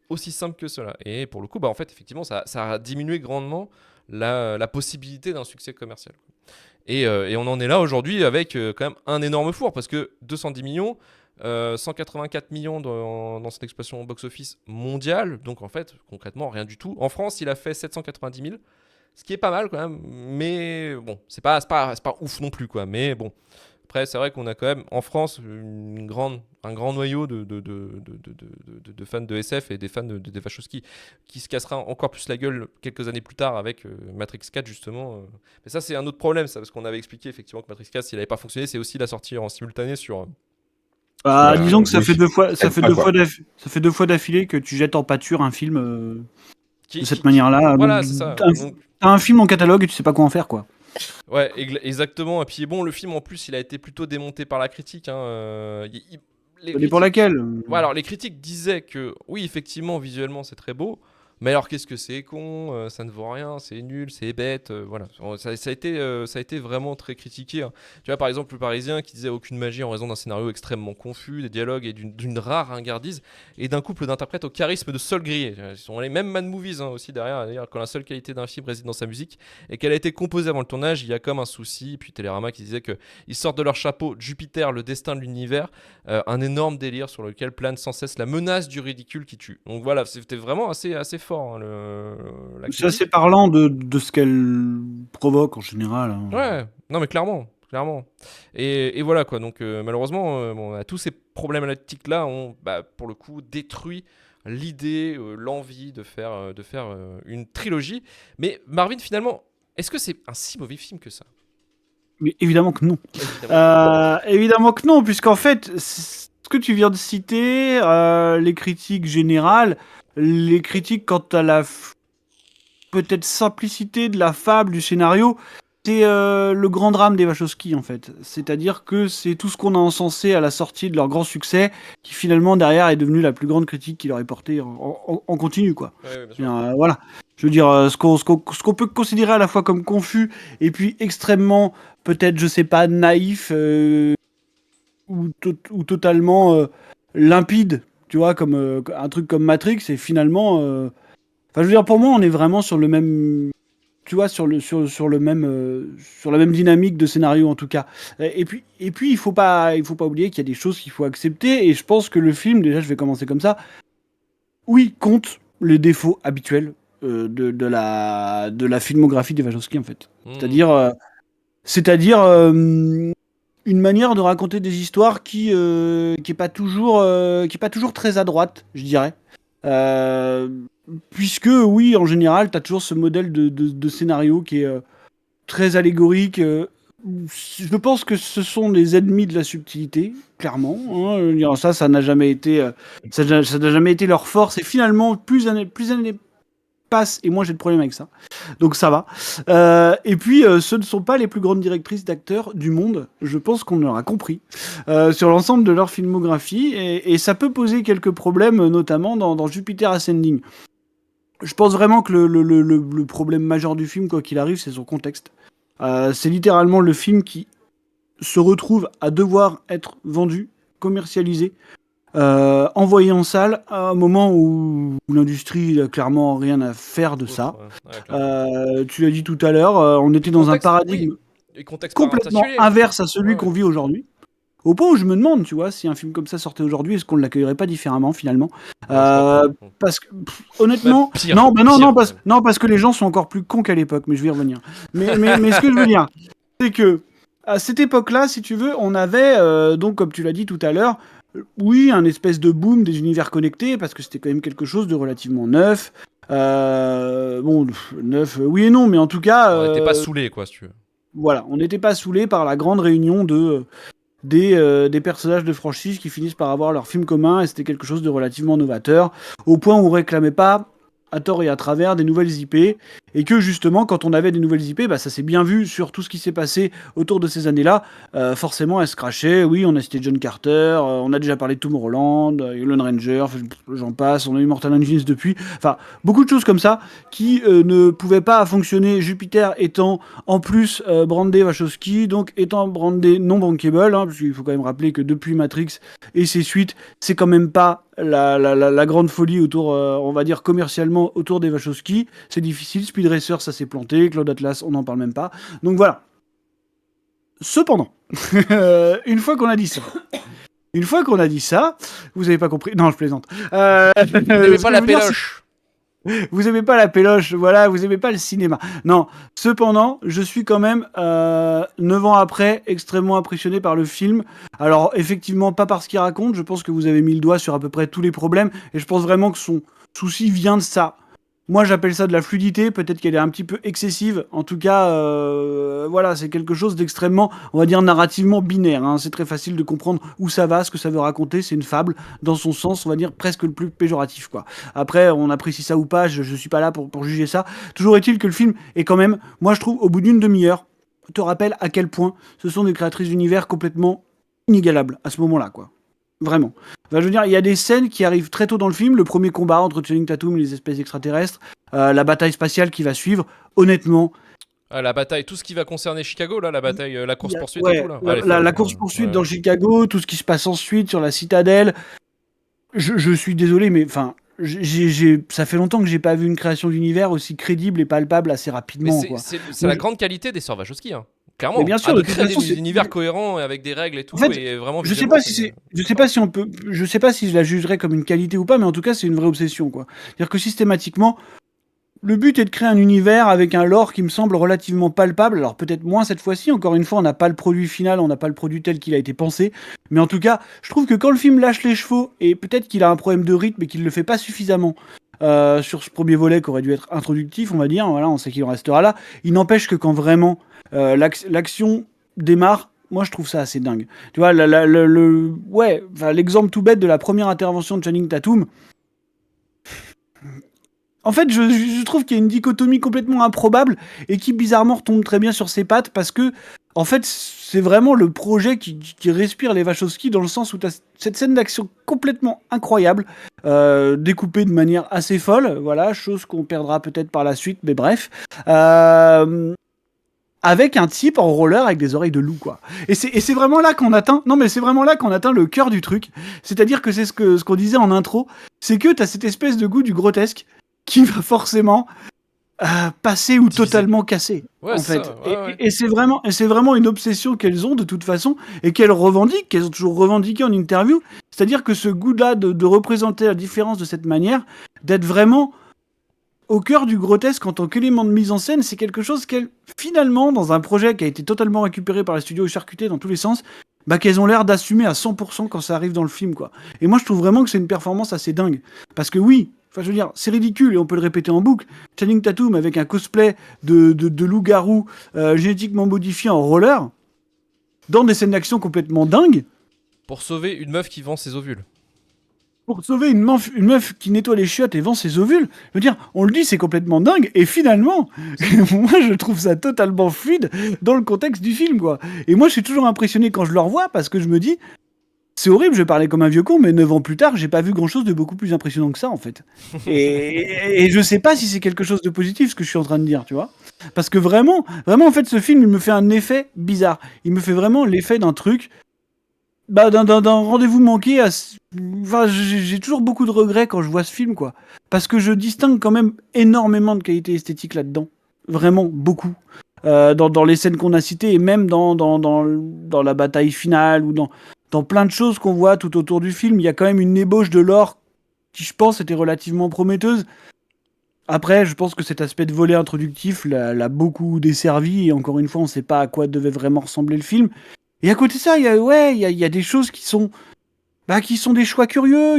aussi simple que cela. Et pour le coup, bah, en fait, effectivement, ça a diminué grandement la possibilité d'un succès commercial. Et on en est là aujourd'hui avec quand même un énorme four, parce que 210 millions, 184 millions dans cette exploitation box-office mondiale, donc en fait, concrètement, rien du tout. En France, il a fait 790 000, ce qui est pas mal quand même, mais bon, c'est pas ouf non plus, quoi. Mais bon, après, c'est vrai qu'on a quand même en France un grand noyau de fans de SF et des fans des Wachowski qui se cassera encore plus la gueule quelques années plus tard avec Matrix 4, justement. Mais ça, c'est un autre problème, ça, parce qu'on avait expliqué effectivement que Matrix 4, s'il n'avait pas fonctionné, c'est aussi la sortie en simultané sur. Bah, disons que ça oui, fait 2 fois, ça aide fait pas, 2 quoi. fois ça fait 2 fois d'affilée que tu jettes en pâture un film de cette Qui- manière-là. Voilà, c'est ça. Donc, T'as un film en catalogue et tu sais pas quoi en faire, quoi. ouais, exactement. Et puis bon, le film en plus, il a été plutôt démonté par la critique. Hein. Les Ça dépend critiques, laquelle. ouais, alors les critiques disaient que oui, effectivement, visuellement, c'est très beau. Mais alors, qu'est-ce que c'est con, ça ne vaut rien, c'est nul, c'est bête, voilà. Ça a été vraiment très critiqué. Hein. Tu vois, par exemple, le Parisien qui disait aucune magie en raison d'un scénario extrêmement confus, des dialogues et d'une rare ringardise, et d'un couple d'interprètes au charisme de sol grillé. Ils sont les mêmes Mad Movies hein, aussi derrière, d'ailleurs, quand la seule qualité d'un film réside dans sa musique, et qu'elle a été composée avant le tournage, il y a comme un souci. Puis Télérama qui disait qu'ils sortent de leur chapeau Jupiter, le destin de l'univers, un énorme délire sur lequel plane sans cesse la menace du ridicule qui tue. Donc voilà, c'était vraiment assez fort hein, la C'est assez critique. parlant de ce qu'elle provoque en général. Hein. Ouais, non mais clairement. Et voilà quoi, donc malheureusement, bon, tous ces problématiques-là ont pour le coup détruit l'idée, l'envie de faire une trilogie. Mais Marvin, finalement, est-ce que c'est un si mauvais film que ça? Mais évidemment que non. Évidemment. Évidemment que non, puisqu'en fait, ce que tu viens de citer, les critiques générales, les critiques quant à la peut-être simplicité de la fable, du scénario, c'est le grand drame des Wachowski en fait. C'est-à-dire que c'est tout ce qu'on a encensé à la sortie de leur grand succès qui finalement derrière est devenu la plus grande critique qu'il aurait portée en continu quoi. Ouais, bien sûr. Bien, voilà. Je veux dire, ce qu'on peut considérer à la fois comme confus et puis extrêmement, peut-être, je sais pas, naïf ou totalement limpide, tu vois, comme un truc comme Matrix, et finalement. Enfin, je veux dire, pour moi, on est vraiment sur le même. Tu vois, sur le même, sur la même dynamique de scénario en tout cas. Et puis il faut pas oublier qu'il y a des choses qu'il faut accepter. Et je pense que le film, déjà, je vais commencer comme ça. Oui, compte les défauts habituels de la filmographie des Wachowski en fait. C'est-à-dire une manière de raconter des histoires qui est pas toujours très à droite, je dirais. Euh, Puisque oui, en général, tu as toujours ce modèle de scénario qui est très allégorique. Je pense que ce sont les ennemis de la subtilité, clairement. Hein. Je veux dire, ça n'a jamais été, ça n'a jamais été leur force. Et finalement, plus années passent, et moi j'ai de problème avec ça. Donc ça va. Et puis, ce ne sont pas les plus grandes directrices d'acteurs du monde. Je pense qu'on l'aura compris sur l'ensemble de leur filmographie. Et ça peut poser quelques problèmes, notamment dans Jupiter Ascending. Je pense vraiment que le problème majeur du film, quoi qu'il arrive, c'est son contexte. C'est littéralement le film qui se retrouve à devoir être vendu, commercialisé, envoyé en salle à un moment où l'industrie n'a clairement rien à faire de ça. Ouais, Tu l'as dit tout à l'heure, on était dans un paradigme complètement inverse à celui qu'on vit aujourd'hui. Au point où je me demande, tu vois, si un film comme ça sortait aujourd'hui, est-ce qu'on ne l'accueillerait pas différemment finalement parce que honnêtement, pire, non, parce que les gens sont encore plus cons qu'à l'époque, mais je vais y revenir. Mais ce que je veux dire, c'est que à cette époque-là, si tu veux, on avait donc, comme tu l'as dit tout à l'heure, oui, un espèce de boom des univers connectés, parce que c'était quand même quelque chose de relativement neuf. Bon, neuf, oui et non, mais en tout cas, on n'était pas saoulés, quoi, si tu veux. Voilà, on n'était pas saoulé par la grande réunion des personnages de franchise qui finissent par avoir leur film commun, et c'était quelque chose de relativement novateur, au point où on réclamait pas, à tort et à travers, des nouvelles IP, et que justement, quand on avait des nouvelles IP, bah, ça s'est bien vu sur tout ce qui s'est passé autour de ces années-là. Forcément, elles se crachaient. Oui, on a cité John Carter, on a déjà parlé de Tomorrowland, Lone Ranger, j'en passe, on a eu Mortal Engines depuis. Enfin, beaucoup de choses comme ça qui ne pouvaient pas fonctionner. Jupiter étant en plus brandé Wachowski, donc étant brandé non bankable, parce qu'il faut quand même rappeler que depuis Matrix et ses suites, c'est quand même pas la grande folie autour, on va dire commercialement, autour des Wachowski. C'est difficile. Speed Racer, ça s'est planté. Cloud Atlas, on n'en parle même pas. Donc voilà. Cependant, une fois qu'on a dit ça, vous avez pas compris. Non, je plaisante. Vous n'aimez pas la péloche. Vous aimez pas la péloche, voilà, vous aimez pas le cinéma. Non, cependant, je suis quand même, 9 ans après, extrêmement impressionné par le film. Alors, effectivement, pas par ce qu'il raconte, je pense que vous avez mis le doigt sur à peu près tous les problèmes, et je pense vraiment que son souci vient de ça. Moi, j'appelle ça de la fluidité, peut-être qu'elle est un petit peu excessive. En tout cas, voilà, c'est quelque chose d'extrêmement, on va dire, narrativement binaire. Hein. C'est très facile de comprendre où ça va, ce que ça veut raconter. C'est une fable, dans son sens, on va dire, presque le plus péjoratif, quoi. Après, on apprécie ça ou pas, je suis pas là pour juger ça. Toujours est-il que le film est quand même, moi je trouve, au bout d'une demi-heure, te rappelle à quel point ce sont des créatrices d'univers complètement inégalables à ce moment-là, quoi. Vraiment. Enfin, je veux dire, il y a des scènes qui arrivent très tôt dans le film. Le premier combat entre Channing Tatum et les espèces extraterrestres, la bataille spatiale qui va suivre. Honnêtement, La bataille, tout ce qui va concerner Chicago, là, la bataille, la course-poursuite ouais, et tout, là. la course-poursuite dans Chicago, tout ce qui se passe ensuite sur la citadelle. Je suis désolé, mais enfin, ça fait longtemps que j'ai pas vu une création d'univers aussi crédible et palpable assez rapidement. Mais c'est la grande qualité des sœurs Wachowski, hein. Clairement, mais bien sûr, de de toute créer façon, des univers cohérents avec des règles et tout, en fait, et vraiment je sais visuellement, pas si c'est, je sais pas si on peut, je sais pas si je la jugerais comme une qualité ou pas, mais en tout cas, c'est une vraie obsession, quoi. C'est-à-dire que systématiquement, le but est de créer un univers avec un lore qui me semble relativement palpable. Alors peut-être moins cette fois-ci. Encore une fois, on n'a pas le produit final, on n'a pas le produit tel qu'il a été pensé. Mais en tout cas, je trouve que quand le film lâche les chevaux, et peut-être qu'il a un problème de rythme et qu'il le fait pas suffisamment sur ce premier volet qui aurait dû être introductif, on va dire. Voilà, on sait qu'il en restera là. Il n'empêche que quand vraiment l'action démarre, moi je trouve ça assez dingue. Tu vois, ouais, l'exemple tout bête de la première intervention de Channing Tatum. En fait, je trouve qu'il y a une dichotomie complètement improbable et qui bizarrement retombe très bien sur ses pattes parce que, en fait, c'est vraiment le projet qui respire les Wachowski dans le sens où tu as cette scène d'action complètement incroyable, découpée de manière assez folle, voilà, chose qu'on perdra peut-être par la suite, mais bref. Avec un type en roller avec des oreilles de loup, quoi. Et c'est vraiment là qu'on atteint, non mais c'est vraiment là qu'on atteint le cœur du truc. C'est-à-dire que c'est ce qu'on disait en intro, c'est que t'as cette espèce de goût du grotesque qui va forcément passer ou totalement casser, ouais, en fait. Ça, ouais. Et c'est vraiment une obsession qu'elles ont de toute façon et qu'elles revendiquent, qu'elles ont toujours revendiqué en interview. C'est-à-dire que ce goût-là de représenter la différence de cette manière, d'être vraiment au cœur du grotesque en tant qu'élément de mise en scène, c'est quelque chose qu'elles, finalement, dans un projet qui a été totalement récupéré par les studios et charcuté dans tous les sens, bah qu'elles ont l'air d'assumer à 100% quand ça arrive dans le film, quoi. Et moi, je trouve vraiment que c'est une performance assez dingue. Parce que oui, enfin, je veux dire, c'est ridicule et on peut le répéter en boucle. Channing Tatum avec un cosplay de loup-garou génétiquement modifié en roller, dans des scènes d'action complètement dingues. Pour sauver une meuf qui vend ses ovules. Pour sauver une meuf qui nettoie les chiottes et vend ses ovules. Je veux dire, on le dit, c'est complètement dingue. Et finalement, moi, je trouve ça totalement fluide dans le contexte du film, quoi. Et moi, je suis toujours impressionné quand je le revois parce que je me dis, c'est horrible, je vais parler comme un vieux con, mais 9 ans plus tard, j'ai pas vu grand-chose de beaucoup plus impressionnant que ça, en fait. Et je sais pas si c'est quelque chose de positif, ce que je suis en train de dire, tu vois. Parce que vraiment, en fait, ce film, il me fait un effet bizarre. Il me fait vraiment l'effet d'un truc... d'un rendez-vous manqué. Enfin, j'ai toujours beaucoup de regrets quand je vois ce film, quoi. Parce que je distingue quand même énormément de qualité esthétique là-dedans. Vraiment, beaucoup. Dans les scènes qu'on a citées, et même dans la bataille finale, ou dans plein de choses qu'on voit tout autour du film, il y a quand même une ébauche de lore qui, je pense, était relativement prometteuse. Après, je pense que cet aspect de volet introductif l'a beaucoup desservi, et encore une fois, on ne sait pas à quoi devait vraiment ressembler le film. Et à côté de ça, il y a des choses qui sont des choix curieux.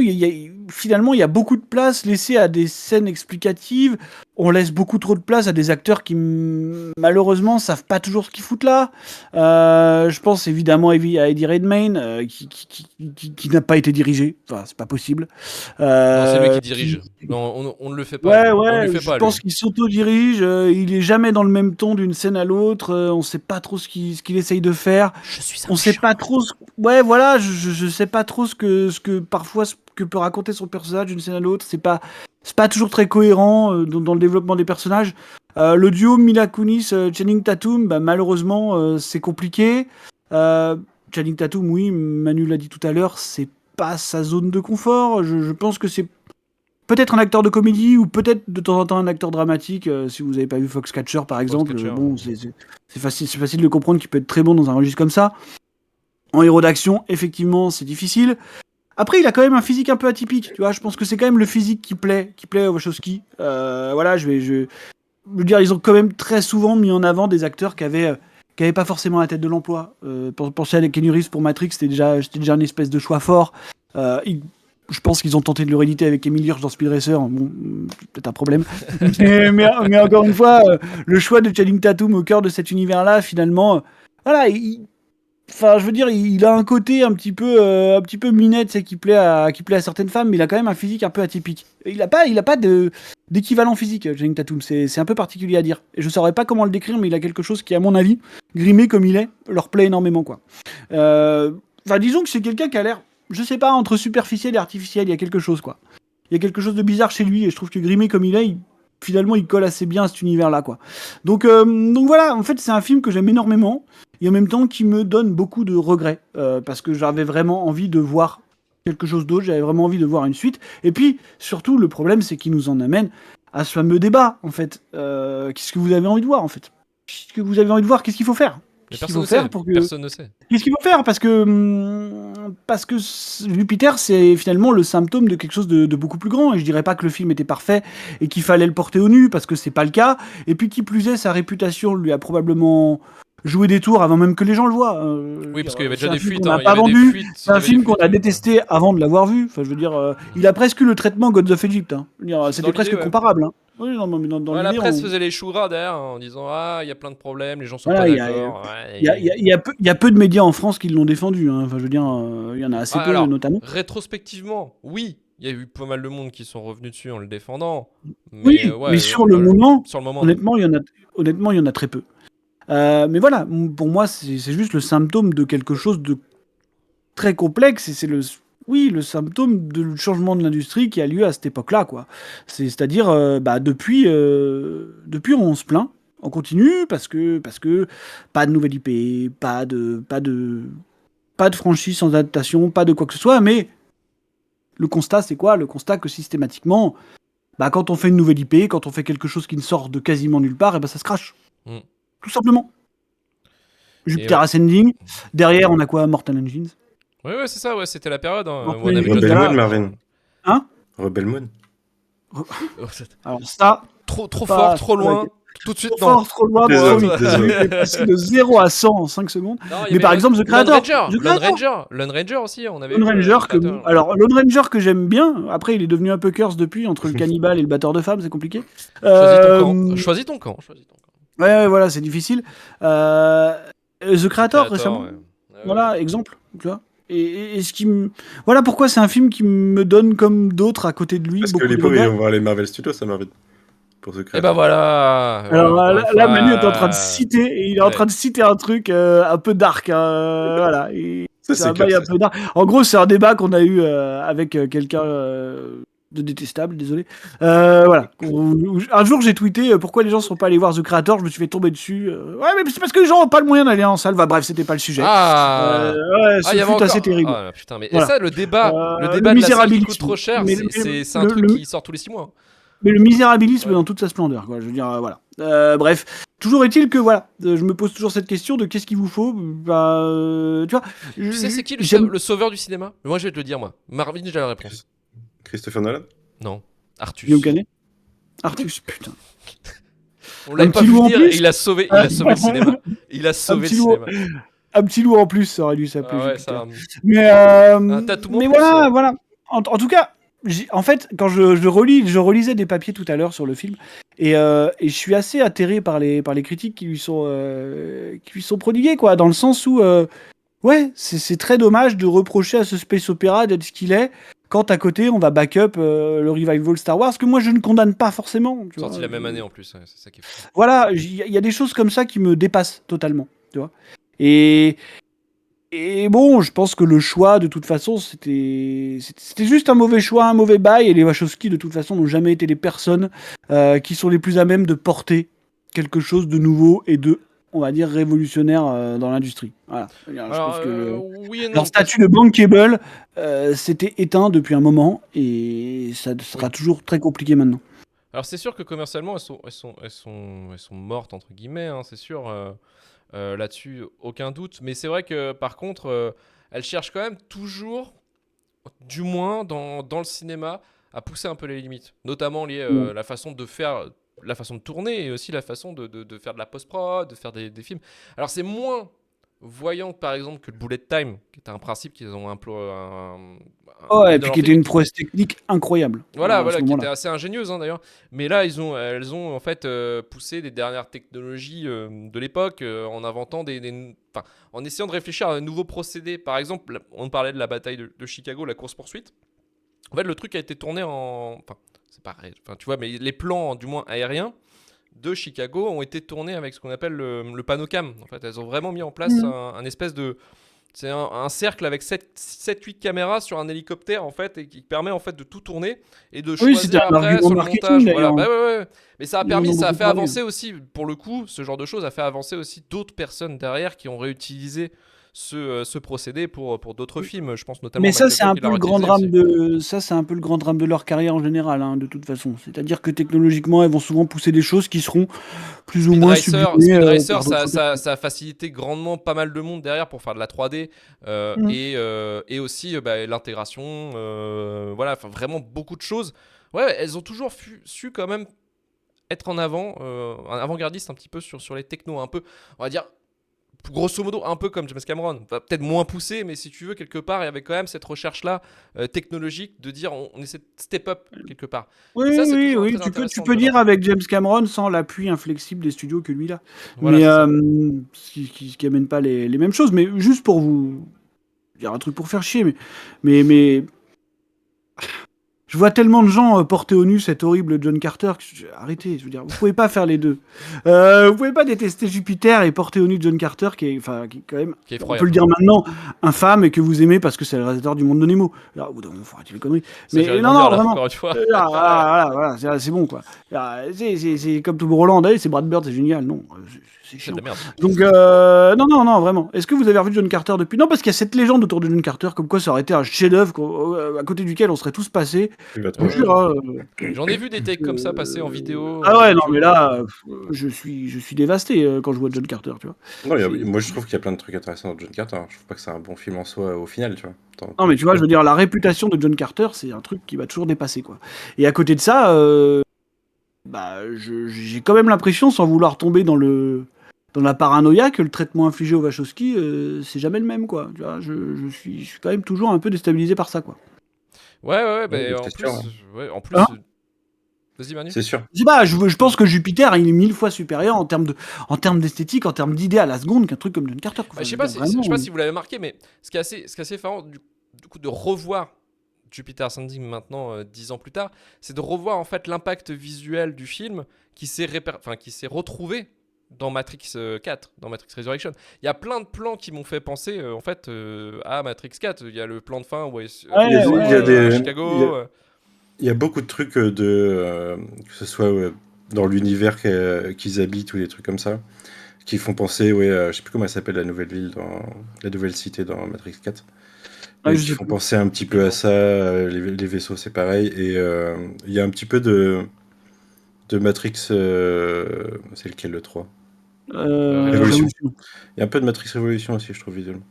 Finalement, il y a beaucoup de place laissée à des scènes explicatives. on laisse beaucoup trop de place à des acteurs qui malheureusement savent pas toujours ce qu'ils foutent là. Je pense évidemment à Eddie Redmayne qui n'a pas été dirigé. Enfin, c'est pas possible. Non, c'est lui qui dirige. Non, on ne le fait pas. Ouais, on lui fait je pas, pense lui. qu'il s'auto-dirige. Il est jamais dans le même ton d'une scène à l'autre. On sait pas trop ce qu'il essaye de faire. On sait pas trop. Ouais, voilà. Je sais pas trop ce que parfois ce que peut raconter son personnage d'une scène à l'autre. C'est pas toujours très cohérent dans le développement des personnages. Le duo Mila Kunis, Channing Tatum, bah, malheureusement, c'est compliqué. Channing Tatum, oui, Manu l'a dit tout à l'heure, c'est pas sa zone de confort. Je pense que c'est peut-être un acteur de comédie ou peut-être de temps en temps un acteur dramatique. Si vous n'avez pas vu Foxcatcher, par exemple, bon, c'est facile de comprendre qu'il peut être très bon dans un registre comme ça. En héros d'action, effectivement, c'est difficile. Après, il a quand même un physique un peu atypique, tu vois. Je pense que c'est quand même le physique qui plaît à Wachowski. Voilà, je veux dire, ils ont quand même très souvent mis en avant des acteurs qui avaient pas forcément la tête de l'emploi. Penser à Keanu Reeves pour Matrix, c'était déjà une espèce de choix fort. Je pense qu'ils ont tenté de le rééditer avec Emile Hirsch dans Speed Racer. Bon, peut-être un problème. mais encore une fois, le choix de Channing Tatum au cœur de cet univers-là, finalement, voilà, enfin, je veux dire, il a un côté un petit peu minette, c'est qui plaît à certaines femmes, mais il a quand même un physique un peu atypique. Il a pas d'équivalent physique, Channing Tatum. C'est un peu particulier à dire. Et je saurais pas comment le décrire, mais il a quelque chose qui, à mon avis, grimé comme il est, leur plaît énormément, quoi. Enfin, disons que c'est quelqu'un qui a l'air, je sais pas, entre superficiel et artificiel. Il y a quelque chose, quoi. Il y a quelque chose de bizarre chez lui, et je trouve que grimé comme il est, finalement, il colle assez bien à cet univers-là, quoi. Donc voilà, en fait, c'est un film que j'aime énormément. Et en même temps qui me donne beaucoup de regrets, parce que j'avais vraiment envie de voir quelque chose d'autre, j'avais vraiment envie de voir une suite. Et puis, surtout, le problème, c'est qu'il nous en amène à ce fameux débat, en fait. Qu'est-ce que vous avez envie de voir, en fait? Qu'est-ce que vous avez envie de voir? Qu'est-ce qu'il faut faire? Personne ne sait. Personne ne sait. Qu'est-ce qu'il faut faire? Parce que Jupiter, c'est finalement le symptôme de quelque chose de beaucoup plus grand. Et je dirais pas que le film était parfait et qu'il fallait le porter au nu, parce que c'est pas le cas. Et puis, qui plus est, sa réputation lui a probablement jouer des tours avant même que les gens le voient. Oui, parce qu'il y avait déjà des fuites. On n'a pas vendu. C'est un film qu'on a détesté avant de l'avoir vu. Enfin, je veux dire, il a presque eu le traitement Gods of Egypt. Hein. C'était presque comparable. Hein. Oui, non, mais dans la presse faisait les choux gras derrière en disant il y a plein de problèmes, les gens sont voilà, pas d'accord. Il y a peu de médias en France qui l'ont défendu. Hein. Enfin, je veux dire, il y en a assez peu, alors, notamment. Rétrospectivement, oui. Il y a eu pas mal de monde qui sont revenus dessus en le défendant. Mais, oui, mais sur le moment, honnêtement, il y en a très peu. Mais voilà, pour moi, c'est juste le symptôme de quelque chose de très complexe, et c'est le symptôme du changement de l'industrie qui a lieu à cette époque-là, quoi. C'est-à-dire, depuis, on se plaint, on continue parce que pas de nouvelle IP, pas de franchise sans adaptation, pas de quoi que ce soit, mais le constat, c'est quoi? Le constat que systématiquement, quand on fait une nouvelle IP, quand on fait quelque chose qui ne sort de quasiment nulle part, ça se crache. Tout simplement. Jupiter Ascending. Derrière, on a quoi? Mortal Engines. Ouais, c'est ça, c'était la période. Rebel Moon, Marvin. Hein? Rebel Moon. Alors ça... Trop fort, trop loin. Tout de suite, trop fort, trop loin. Désolé. Passé de 0 à 100 en 5 secondes. Non, mais par exemple, The Creator. Lone Ranger aussi, on avait Lone Ranger Lone Ranger que j'aime bien. Après, il est devenu un peu curse depuis, entre le cannibale et le batteur de femmes, c'est compliqué. Choisis ton camp. Ouais, voilà, c'est difficile. The Creator, récemment. Voilà, exemple, tu vois. Et ce qui voilà pourquoi c'est un film qui me donne comme d'autres à côté de lui. Parce que les pauvres, ils vont voir les Marvel Studios, ça m'arrive. Pour et ben voilà. Alors là, Manu est en train de citer, et il est en train de citer un truc un peu dark. Voilà. C'est un bail un peu dark. En gros, c'est un débat qu'on a eu avec quelqu'un de détestable, désolé. Voilà. Un jour, j'ai tweeté pourquoi les gens sont pas allés voir The Creator. Je me suis fait tomber dessus. Ouais, mais c'est parce que les gens ont pas le moyen d'aller en salle. Bref, c'était pas le sujet. C'est assez terrible. Putain, mais voilà. Et ça, le débat de la salle qui coûte trop cher, c'est un truc qui sort tous les 6 mois. Mais le misérabilisme dans toute sa splendeur, quoi. Je veux dire, voilà. Bref, toujours est-il que voilà, je me pose toujours cette question de qu'est-ce qu'il vous faut. Tu vois. Tu sais, c'est qui le sauveur du cinéma? Moi, je vais te le dire, moi. Marvin, j'ai la réponse. Christopher Nolan? Non. Artus. Guillaume Canet? Artus, putain. On l'a pas pu dire, il a sauvé le cinéma. Il a sauvé le cinéma. Un petit loup en plus, ça aurait dû s'appeler. Ah ouais, ça... Mais voilà. En tout cas, En fait, quand je relisais des papiers tout à l'heure sur le film, et je suis assez atterré par les critiques qui lui sont prodiguées, quoi, dans le sens où, ouais, c'est très dommage de reprocher à ce space opéra d'être ce qu'il est, quand à côté on va back-up le revival Star Wars, que moi je ne condamne pas forcément. Tu Sorti vois, la même année en plus, c'est ça qui est fou. Voilà, il y a des choses comme ça qui me dépassent totalement, tu vois. Et, et bon, je pense que le choix, de toute façon, c'était juste un mauvais choix, un mauvais bail. Et les Wachowski, de toute façon, n'ont jamais été les personnes qui sont les plus à même de porter quelque chose de nouveau et de, on va dire, révolutionnaire dans l'industrie. Voilà. Je Alors, pense que oui et non. leur statut de bankable s'était éteint depuis un moment et ça sera Oui. toujours très compliqué maintenant. Alors, c'est sûr que commercialement, elles sont mortes, entre guillemets, hein, c'est sûr. Là-dessus, aucun doute. Mais c'est vrai que, par contre, elles cherchent quand même toujours, du moins dans le cinéma, à pousser un peu les limites. Notamment liées Ouais. la façon de faire, la façon de tourner et aussi la façon de faire de la post-prod, de faire des films. Alors c'est moins voyant par exemple que le bullet time, qui est un principe qu'ils ont Oh, mis et dans puis leur qui était film. une prouesse technique incroyable à ce Voilà, qui moment-là. était assez ingénieuse hein, d'ailleurs. Mais là, elles ont en fait poussé des dernières technologies de l'époque en inventant enfin, en essayant de réfléchir à un nouveau procédé. Par exemple, on parlait de la bataille de Chicago, la course-poursuite. En fait, le truc a été tourné en. Enfin, c'est pareil. Enfin, tu vois, mais les plans, du moins aériens, de Chicago ont été tournés avec ce qu'on appelle le panocam. En fait, elles ont vraiment mis en place Mhm. un espèce de. C'est un cercle avec 7-8 caméras sur un hélicoptère, en fait, et qui permet, en fait, de tout tourner et de Oui, c'était choisir un après argument sur le marketing montage. Voilà, d'ailleurs. bah ouais. Mais ça a Ils en ont ça a beaucoup fait parlé. avancer aussi, pour le coup, ce genre de choses a fait avancer aussi d'autres personnes derrière qui ont réutilisé ce procédé pour d'autres films. Je pense notamment Mais à ça, Michael c'est Bay un qui l'a peu le grand réutilisé drame aussi. de ça, c'est un peu le grand drame de leur carrière en général, hein, de toute façon. C'est-à-dire que technologiquement, elles vont souvent pousser des choses qui seront plus ou moins sublimées Speed Racer par d'autres personnes. ça a facilité grandement pas mal de monde derrière pour faire de la 3D Mhm. et aussi bah, l'intégration. Voilà, enfin vraiment beaucoup de choses. Ouais, elles ont toujours su quand même être en avant, un avant-gardiste un petit peu sur les technos, un peu, on va dire, grosso modo, un peu comme James Cameron. Enfin, peut-être moins poussé, mais si tu veux, quelque part, il y avait quand même cette recherche-là technologique de dire on essaie de step up quelque part. Oui, Et ça, c'est toujours oui, très tu intéressant peux de leur dire part. avec James Cameron sans l'appui inflexible des studios que lui il a. Voilà, Mais c'est ça. ce qui amène pas les mêmes choses. Mais juste pour vous dire un truc pour faire chier, mais je vois tellement de gens porter au nu cet horrible John Carter que arrêtez, je veux dire, vous pouvez pas faire les deux. Vous pouvez pas détester Jupiter et porter au nu John Carter qui est quand même, Qui est on peut le effroyable. dire maintenant, infâme et que vous aimez parce que c'est le réalisateur du Monde de Nemo. Alors, au bout d'un moment, faut arrêter les conneries. Ça, Mais j'irai non, rien dire non, là, vraiment. encore une fois. Voilà, c'est bon quoi. C'est comme Tom Holland, allez, c'est Brad Bird, c'est génial. Non, c'est C'est de chiant. la merde. Donc, non, vraiment. Est-ce que vous avez revu John Carter depuis? Non, parce qu'il y a cette légende autour de John Carter, comme quoi ça aurait été un chef-d'œuvre à côté duquel on serait tous passés. Il va Je trop vous loin. jure, hein, J'en ai vu des takes comme ça passer en vidéo ah ouais, non, mais YouTube. là, je suis dévasté quand je vois John Carter, tu vois. Non, C'est- moi je trouve qu'il y a plein de trucs intéressants dans John Carter. Je trouve pas que c'est un bon film en soi au final, tu vois. Non, mais tu vois, je veux dire, la réputation de John Carter, c'est un truc qui va toujours dépasser, quoi. Et à côté de ça, bah, j'ai quand même l'impression, sans vouloir tomber dans la paranoïa, que le traitement infligé aux Wachowski, c'est jamais le même, quoi. Tu vois, je suis quand même toujours un peu déstabilisé par ça, quoi. Ouais, Ouais, mais bah, en c'est sûr, plus, hein. en Hein? plus, vas-y Manu. C'est sûr. Je sais pas, je pense que Jupiter, il est 1000 fois supérieur en termes d'esthétique, en termes d'idées à la seconde qu'un truc comme John Carter, quoi. Bah, Enfin, je veux dire, je sais vraiment. pas si vous l'avez marqué, mais ce qui est assez effarant du coup de revoir Jupiter Ascending maintenant 10 ans plus tard, c'est de revoir en fait l'impact visuel du film qui s'est retrouvé dans Matrix 4, dans Matrix Resurrection. Il y a plein de plans qui m'ont fait penser en fait à Matrix 4. Il y a le plan de fin où Ouais, Il y a à des, Chicago. il y a beaucoup de trucs que ce soit dans l'univers qu'ils habitent ou des trucs comme ça, qui font penser, je sais plus comment elle s'appelle la nouvelle ville la nouvelle cité dans Matrix 4. ouais, Mais je qui sais font plus. penser un petit peu à ça, les vaisseaux c'est pareil, et il y a un petit peu de Matrix, c'est lequel le 3? Révolution. Révolution. Révolution. Il y a un peu de Matrix Révolution aussi, je trouve, visuellement.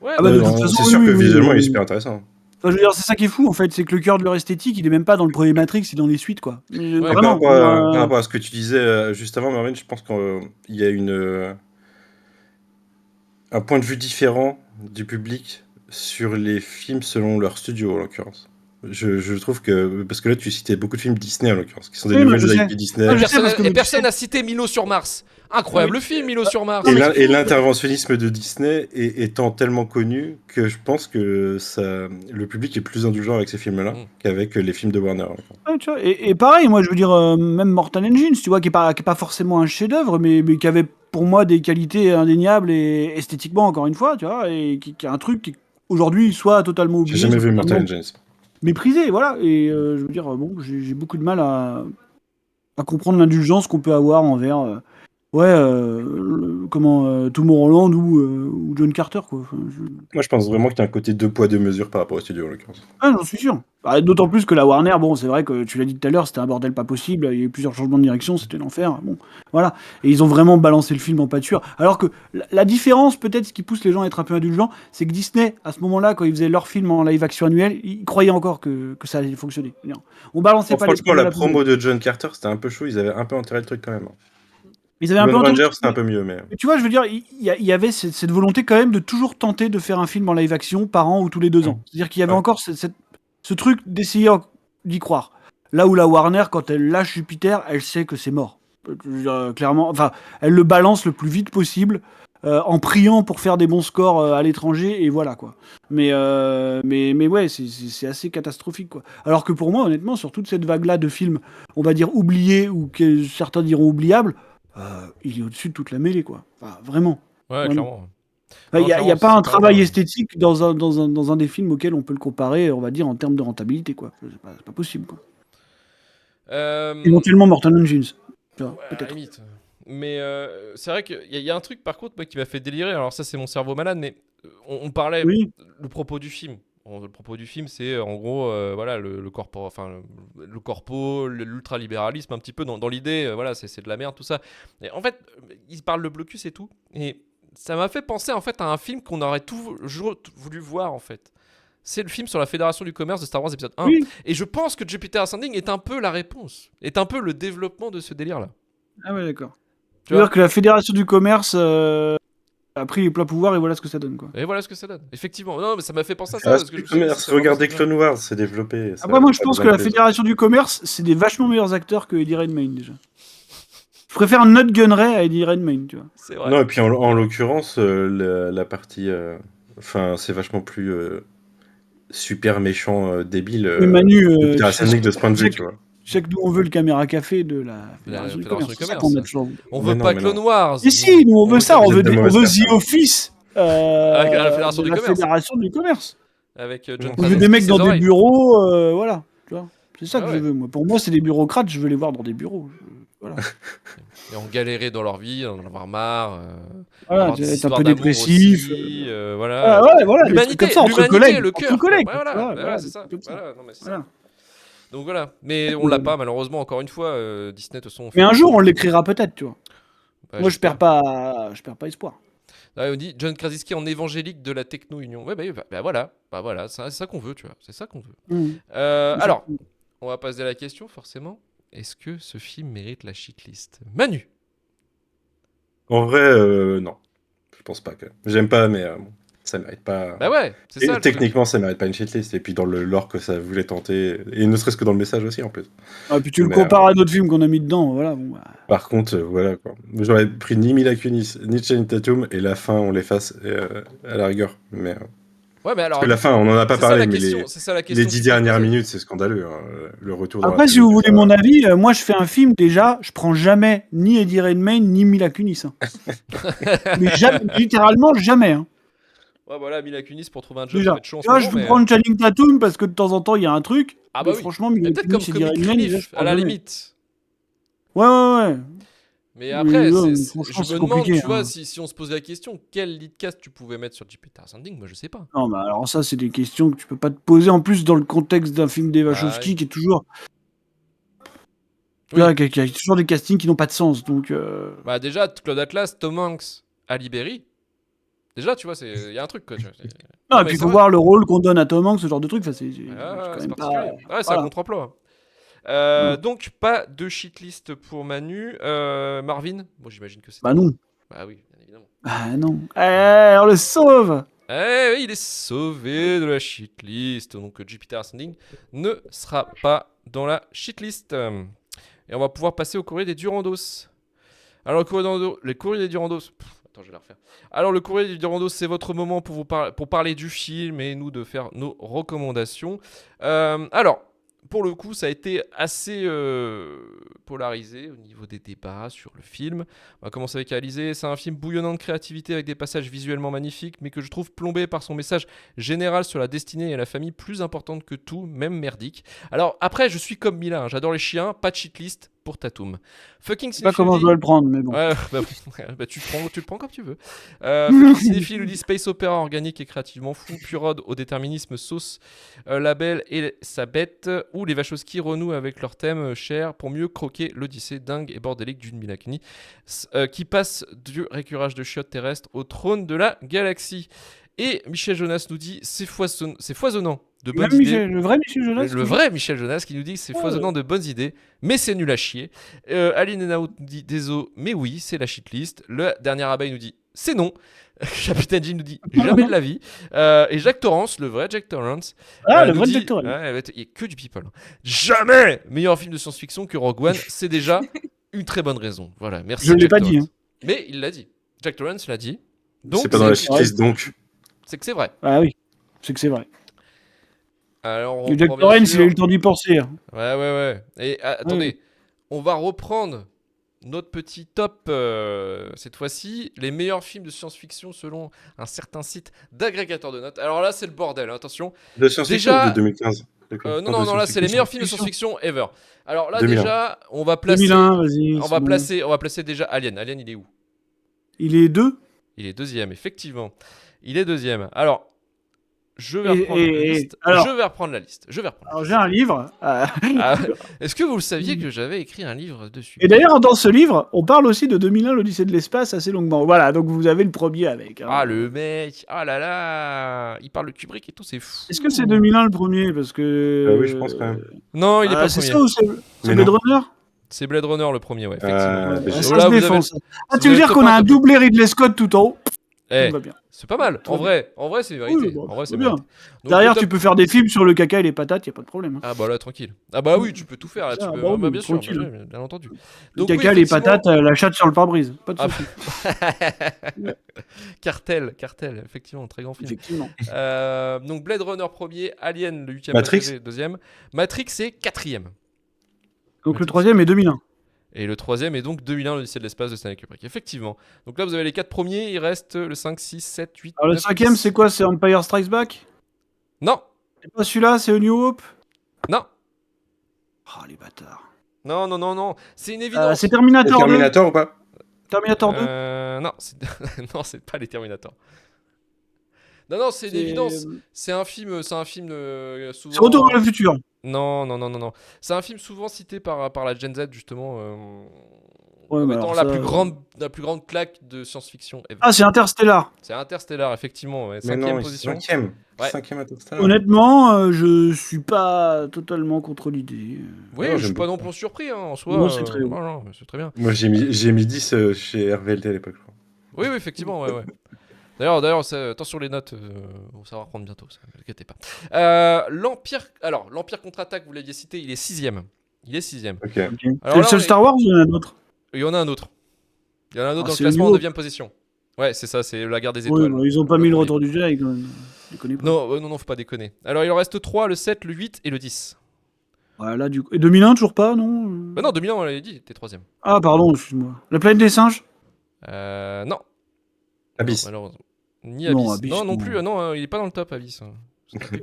Ouais, Ah bah bah de Ouais, toute non, façon, c'est oui, sûr oui, que oui. visuellement il est super intéressant. Enfin, je veux dire, c'est ça qui est fou, en fait, c'est que le cœur de leur esthétique, il est même pas dans le premier Matrix, c'est dans les suites, quoi. ouais. Mais par Vraiment. rapport par rapport à ce que tu disais juste avant, Marvin, je pense qu'il y a un point de vue différent du public sur les films selon leur studio, en l'occurrence. Je trouve que parce que là tu citais beaucoup de films Disney en l'occurrence, qui sont des Oui, mais nouvelles je sais. IP Disney. Ah, je sais parce que Et tu personne sais- n'a cité Milo sur Mars. Incroyable Oui. film, Milo sur Mars. Non, mais Et l'interventionnisme de Disney étant tellement connu que je pense que le public est plus indulgent avec ces films-là Mm. qu'avec les films de Warner. Ouais, tu vois, et pareil, moi je veux dire, même Mortal Engines, tu vois, qui est pas forcément un chef-d'œuvre, mais qui avait pour moi des qualités indéniables et esthétiquement, encore une fois, tu vois, et qui a un truc qui aujourd'hui soit totalement J'ai oublié, jamais soit vu Mortal totalement Engines. méprisé, voilà. Et je veux dire, bon, j'ai beaucoup de mal à comprendre l'indulgence qu'on peut avoir envers, Tomorrowland ou John Carter, quoi. Enfin, Moi, je pense vraiment qu'il y a un côté deux poids deux mesures par rapport au studio en l'occurrence. Ah, j'en suis sûr. Bah, d'autant plus que la Warner, bon, c'est vrai que tu l'as dit tout à l'heure, c'était un bordel pas possible. Il y a eu plusieurs changements de direction, c'était l'enfer. Bon, voilà. Et ils ont vraiment balancé le film en pâture. Alors que la différence, peut-être, ce qui pousse les gens à être un peu indulgents, c'est que Disney, à ce moment-là, quand ils faisaient leur film en live action annuel, ils croyaient encore que ça allait fonctionner. On balançait Bon, pas les franchement, projets à la la poubelle. promo de John Carter, c'était un peu chaud. Ils avaient un peu enterré le truc quand même. Ils avaient un peu Lone entendu. Ranger, c'était un peu mieux, mais. Mais tu vois, je veux dire, il y avait cette volonté quand même de toujours tenter de faire un film en live action par an ou tous les 2 ans. C'est-à-dire qu'il y avait Ouais. encore ce truc d'essayer d'y croire. Là où la Warner, quand elle lâche Jupiter, elle sait que c'est mort. Je veux dire, clairement, enfin, elle le balance le plus vite possible, en priant pour faire des bons scores à l'étranger, et voilà quoi. Mais ouais, c'est assez catastrophique quoi. Alors que pour moi, honnêtement, sur toute cette vague-là de films, on va dire oubliés ou que certains diront oubliables, il est au-dessus de toute la mêlée quoi. Enfin, vraiment. Ouais, Vraiment. clairement. Il Non, n'y a, clairement, pas c'est un pas travail loin. esthétique dans un des films auxquels on peut le comparer, on va dire, en termes de rentabilité, quoi. C'est pas possible, quoi. Euh, Éventuellement Mortal Engines. Tu vois, Ouais, à la peut-être. limite. Mais c'est vrai qu'il y a un truc par contre moi, qui m'a fait délirer. Alors ça c'est mon cerveau malade, mais on parlait Oui. le propos du film. Le propos du film, c'est en gros voilà le corpo, enfin le corpo, l'ultralibéralisme un petit peu dans l'idée. Voilà, c'est de la merde tout ça. Et en fait, il parle de blocus et tout, et ça m'a fait penser en fait à un film qu'on aurait toujours voulu voir en fait. C'est le film sur la Fédération du commerce de Star Wars épisode 1. Oui. Et je pense que Jupiter Ascending est un peu la réponse, est un peu le développement de ce délire là. Ah ouais, d'accord. Tu Tu veux vois dire que la Fédération du commerce a pris les pleins pouvoirs et voilà ce que ça donne, quoi. Et voilà ce que ça donne. Effectivement. Non, mais ça m'a fait penser à ça Ah, parce que je me suis dit, ça regardez vraiment Clone Wars, c'est développé. Ça Après, moi, je ça pense nous que la intéresse. Fédération du commerce, c'est des vachement meilleurs acteurs que Eddie Redmayne, déjà. Je préfère Nut Gunray à Eddie Redmayne, tu vois. C'est vrai. Non, et puis en l'occurrence, la partie. Enfin, c'est vachement plus super méchant, débile. Mais Manu, Jupiter tu sais, Ascending de ce point de tu vue, sais tu que, vois. tu sais que nous, on veut le caméra café de la La Fédération du Fédération commerce. du C'est ça commerce. qu'on a toujours. On Mais veut non, pas mais Clone non. Wars. Et si, nous, on veut ça, on vous veut, êtes de on mauvaises veut personnes. The Office Avec la Fédération de du la commerce. Fédération du commerce. Avec John On veut des Krasinski, mecs ses dans des oreilles. bureaux, voilà. Tu vois, c'est ça Ah que je ouais. veux, moi. Pour moi, c'est des bureaucrates, je veux les voir dans des bureaux. Voilà. Et on galérait dans leur vie, en avoir marre. Voilà, Avoir tu des es un histoires peu d'amour dépressif. aussi. Ah Voilà. ouais, voilà, des trucs comme ça, entre L'humanité, collègues. le Entre cœur. Quoi. collègues. Ouais, voilà. Voilà, Ouais, voilà, c'est des ça. trucs comme ça. Voilà. Non, mais c'est Voilà. ça. Donc voilà. Mais on l'a pas, malheureusement, encore une fois. Disney, de toute façon. Mais un jour, on l'écrira peut-être, tu vois. Bah, Moi, j'espère. je perds pas espoir. Ah, on dit John Krasinski en évangélique de la techno-union. Ouais, bah voilà, c'est ça qu'on veut, tu vois. C'est ça qu'on veut. Mmh. Alors, on va poser la question, forcément. Est-ce que ce film mérite la shitlist Manu? En vrai, non. Je pense pas que. J'aime pas, mais bon, ça mérite pas. Bah ouais, c'est ça le truc. Techniquement, ça mérite pas une shitlist. Et puis dans le lore que ça voulait tenter, et ne serait-ce que dans le message aussi en plus. Ah, puis tu le Mais, compares à d'autres films qu'on a mis dedans, voilà. Bon, bah. Par contre, voilà quoi. J'aurais pris ni Mila Kunis, ni Channing Tatum, et la fin, on l'efface à la rigueur. Mais Ouais, mais alors. parce que la fin, on en a pas c'est ça parlé, la mais question. C'est ça la question. les que 10 tu peux dernières poser. minutes, c'est scandaleux. Hein. Le retour dans Après, la si vous trilogie, voulez mon avis, moi, je fais un film, déjà, je prends jamais ni Eddie Redmayne, ni Mila Kunis. Hein. Mais littéralement, jamais. Hein. Ouais, voilà, Mila Kunis pour trouver un job, ça Déjà. va être chaud en ce Là, moment. je peux mais... prendre Channing Tatum parce que de temps en temps, il y a un truc. Ah Mais bah oui. franchement, Mais Mila peut-être Kunis comme et Eddie comic Redmayne, déjà, je relief, prends à la jamais. limite. Ouais. Mais après, ouais, je franchement, me c'est demande, compliqué, tu vois, hein. si on se pose la question, quel lead cast tu pouvais mettre sur Jupiter Ascending, moi je sais pas. Non, mais alors ça, c'est des questions que tu peux pas te poser. En plus, dans le contexte d'un film d'Eva Bah, Wachowski oui. qui est toujours... Oui. Là, qui a toujours des castings qui n'ont pas de sens. Donc, Bah déjà, Claude Atlas, Tom Hanks, Ali Berry. Déjà, tu vois, il y a un truc quoi. Tu vois, non, et mais puis il c'est faut vrai. voir le rôle qu'on donne à Tom Hanks, ce genre de truc. Enfin, c'est Ah, quand c'est même pas... particulier. Ouais, c'est un Voilà. contre-emploi. Voilà. Donc, pas de shitlist pour Manu. Marvin, bon, j'imagine que c'est Bah toi. non. Bah oui, bien évidemment. Bah non. On le sauve. Eh oui, il est sauvé de la shitlist. Donc Jupiter Ascending ne sera pas dans la shitlist. Et on va pouvoir passer au courrier des Durandos. Alors, les courriers des Durandos. Attends, je vais la refaire. Alors, le courrier des Durandos, c'est votre moment pour parler du film et nous de faire nos recommandations. Alors, pour le coup, ça a été assez polarisé au niveau des débats sur le film. On va commencer avec Alizé. C'est un film bouillonnant de créativité avec des passages visuellement magnifiques, mais que je trouve plombé par son message général sur la destinée et la famille, plus importante que tout, même merdique. Alors après, je suis comme Mila, j'adore les chiens, pas de shitlist pour Tatum. Fucking Je sais pas comment je dois le prendre, mais bon. Ouais, tu le prends comme tu veux. Fucking cinéphile nous dit Space Opera organique et créativement fou, Purode au déterminisme sauce, Label et sa bête, ou les Wachowski renouent avec leur thème cher pour mieux croquer l'odyssée dingue et bordélique d'une Mila Kunis qui passe du récurage de chiottes terrestres au trône de la galaxie. Et Michel Jonas nous dit c'est foisonnant de bonnes idées. Le vrai Michel Jonas. Le vrai Michel Jonas qui nous dit que c'est foisonnant de bonnes idées, mais c'est nul à chier. Aline Enaout nous dit désolé, mais oui, c'est la shitlist. Le dernier abeille nous dit c'est non. Capitaine Jim nous dit jamais de la vie. Et Jack Torrance, le vrai Jack Torrance. Le vrai Jack Torrance. Il n'y a que du people. Jamais meilleur film de science-fiction que Rogue One. C'est déjà une très bonne raison. Voilà, merci. Je ne l'ai pas dit. Hein. Mais il l'a dit. Jack Torrance l'a dit. Donc c'est pas dans la shitlist, donc. C'est que c'est vrai. Ah oui, c'est que c'est vrai. Alors, Jack Torrance, il a eu le temps d'y penser. Hein. Ouais. Et attendez, on va reprendre notre petit top cette fois-ci. Les meilleurs films de science-fiction selon un certain site d'agrégateur de notes. Alors là, c'est le bordel, hein, attention. De science-fiction de 2015 Non, là, c'est les meilleurs films de science-fiction ever. Alors là, 2001. déjà, on va placer. 2001, vas-y. On va placer déjà Alien. Alien, il est où? Il est 2. Il est deuxième, effectivement. Il est deuxième. Alors, je vais reprendre la liste. Alors, j'ai un livre. Est-ce que vous le saviez que j'avais écrit un livre dessus? Et d'ailleurs, dans ce livre, on parle aussi de 2001, l'Odyssée de l'espace, assez longuement. Voilà, donc vous avez le premier avec. Hein. Ah, le mec. Ah là là. Il parle de Kubrick et tout, c'est fou. Est-ce que c'est 2001 le premier? Parce que. Oui, je pense quand même. Non, il est pas c'est premier. ça ou c'est Blade Runner? C'est Blade Runner le premier, ouais, effectivement. Ça se défonce. Tu veux dire qu'on a un doublé Ridley Scott tout en haut? Va bien. C'est pas mal. En vrai, c'est vérité. Oui, en vrai, c'est bien. Donc, derrière, tu peux faire des films sur le caca et les patates, y a pas de problème. Hein. Ah bah là, tranquille. Ah bah oui, tu peux tout faire là. Tu peux... bien sûr, bien entendu. Donc, le caca, les patates, la chatte sur le pare-brise. Pas de soucis. Cartel, effectivement, très grand film. Effectivement. Donc Blade Runner premier, Alien le 8e, Matrix deuxième, Matrix c'est 4e. Donc le troisième est 2001. Et le troisième est donc 2001, l'Odyssée de l'espace de Stanley Kubrick. Effectivement. Donc là, vous avez les 4 premiers, il reste le 5, 6, 7, 8, Alors 9, le cinquième, c'est quoi? C'est Empire Strikes Back? Non. C'est pas celui-là, c'est A New Hope? Non. Oh, les bâtards. Non. C'est une évidence. C'est Terminator 2. Terminator ou pas? Terminator 2? Non, c'est pas les Terminator. Non, c'est une évidence. C'est un film souvent... C'est Retour vers le futur. Non. C'est un film souvent cité par la Gen Z, justement, comme étant la plus grande claque de science-fiction ever. Ah, c'est Interstellar. C'est Interstellar, effectivement. Ouais. Mais 5e position. 5e Interstellar. Honnêtement, je suis pas totalement contre l'idée. Oui, je suis pas non plus surpris, hein, en soi. Moi, c'est très haut. Non, c'est très bien. Moi, j'ai mis 10 chez RVLT à l'époque, je crois. Oui, effectivement, ouais. D'ailleurs, attention les notes, ça va reprendre bientôt, ne vous inquiétez pas. L'Empire contre-attaque, vous l'aviez cité, il est 6e. Okay. C'est le seul Star Wars ou il y en a un autre? Il y en a un autre. Dans le classement en 9e position. Ouais, c'est ça, c'est la guerre des étoiles. Ils ont pas mis le retour du Jedi quand même. Non, faut pas déconner. Alors, il en reste 3, le 7, le 8 et le 10. Voilà, du coup. Et 2001, toujours pas, non? Bah non, 2001, on l'avait dit, t'es 3e. Ah, pardon, excuse-moi. La planète des singes? Non. Abyss. Non, malheureusement. Ni Abyss. Non plus, non, il est pas dans le top, Abyss.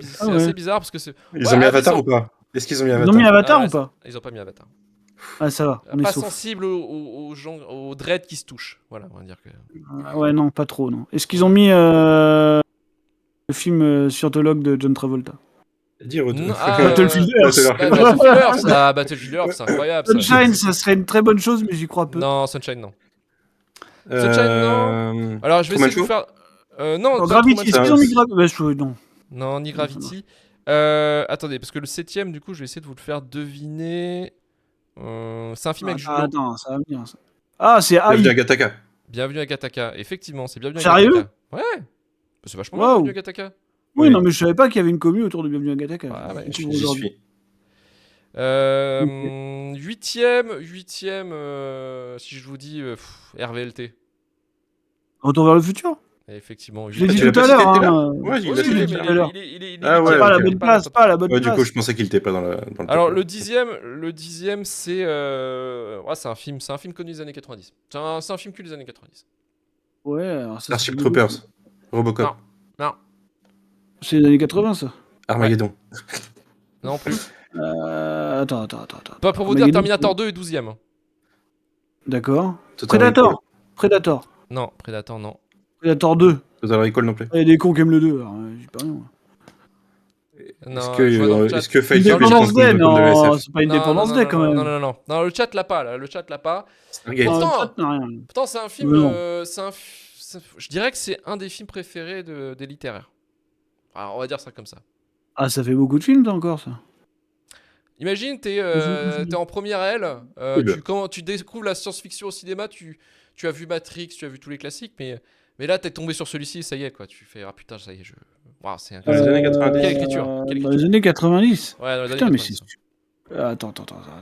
C'est assez bizarre parce que c'est. Ils ont mis Avatar ou pas? Est-ce qu'ils ont mis Avatar? Ils ont mis Avatar ou pas? Ils ont pas mis Avatar. Ah, ça va. Pas sensible aux gens, aux dreads qui se touchent. Voilà, on va dire que. Ouais, non, pas trop, non. Est-ce qu'ils ont mis le film scientologue de John Travolta? Battlefield Earth, c'est incroyable. Sunshine, ça serait une très bonne chose, mais j'y crois peu. Non, Sunshine, non. Alors, je vais essayer de vous faire. Non, Gravity, est-ce qu'ils ont mis Gravity? Non, ni Gravity. Attendez, parce que le 7ème, du coup, je vais essayer de vous le faire deviner. C'est un film avec Julien. Attends, ça va bien, ça. Ah, c'est AI. Bienvenue à Gattaca. Bienvenue à Gattaca. Effectivement, c'est Bienvenue à Gattaca. Sérieux? Ouais. C'est vachement bien, Waouh. Bienvenue à Gattaca. Oui, Oui. non, mais je savais pas qu'il y avait une commu autour de Bienvenue à Gattaca. Ah ouais, Je découvre J'y aujourd'hui. suis. Huitième, si je vous dis RVLT. Retour vers le futur. Et effectivement, Je l'ai dit Tu l'as tout à pas l'heure. cité, là Hein. Ouais, il Oui, l'a oui, cité mais tout à tout l'heure. à l'heure. il est Ah ouais, huitième, Pas la ok. il est bonne pas dans le place, top pas la bonne Ouais, du place. coup, je pensais qu'il était pas dans le top. Alors là. le dixième, c'est c'est un film connu des années 90. C'est un film culte des années 90. Ouais, alors ça, Starship c'est Troopers, Robocop, Non, c'est les années 80, ça. Armageddon. non plus. Attends. Pas pour vous dire, Armageddon, Terminator 2 est 12ème. D'accord. Total Recall. Predator. Non, Predator, non. Predator 2. Total Recall non plus. Il y a des cons qui aiment le 2, alors j'ai pas rien. Moi. Non, je vois dans le chat. Est-ce que Fight Dans le Club chat- Independence compte Day, comme de non, SF? c'est pas Independence Day quand même. Non, le chat l'a pas, là. Le chat l'a pas. Stargate. Pourtant, Le chat n'a rien. Pourtant, c'est un film. Non. Je dirais que c'est un des films préférés des littéraires. Alors, on va dire ça comme ça. Ah, ça fait beaucoup de films, toi, encore, ça. Imagine, t'es en première L, Cool. quand tu découvres la science-fiction au cinéma, tu as vu Matrix, tu as vu tous les classiques, mais là, t'es tombé sur celui-ci, ça y est, quoi. Tu fais, ah putain, ça y est, Waouh, c'est un... Dans les années 90. Quelle écriture, Dans les années 90. Ouais, dans les Putain, années mais 90. c'est... Attends.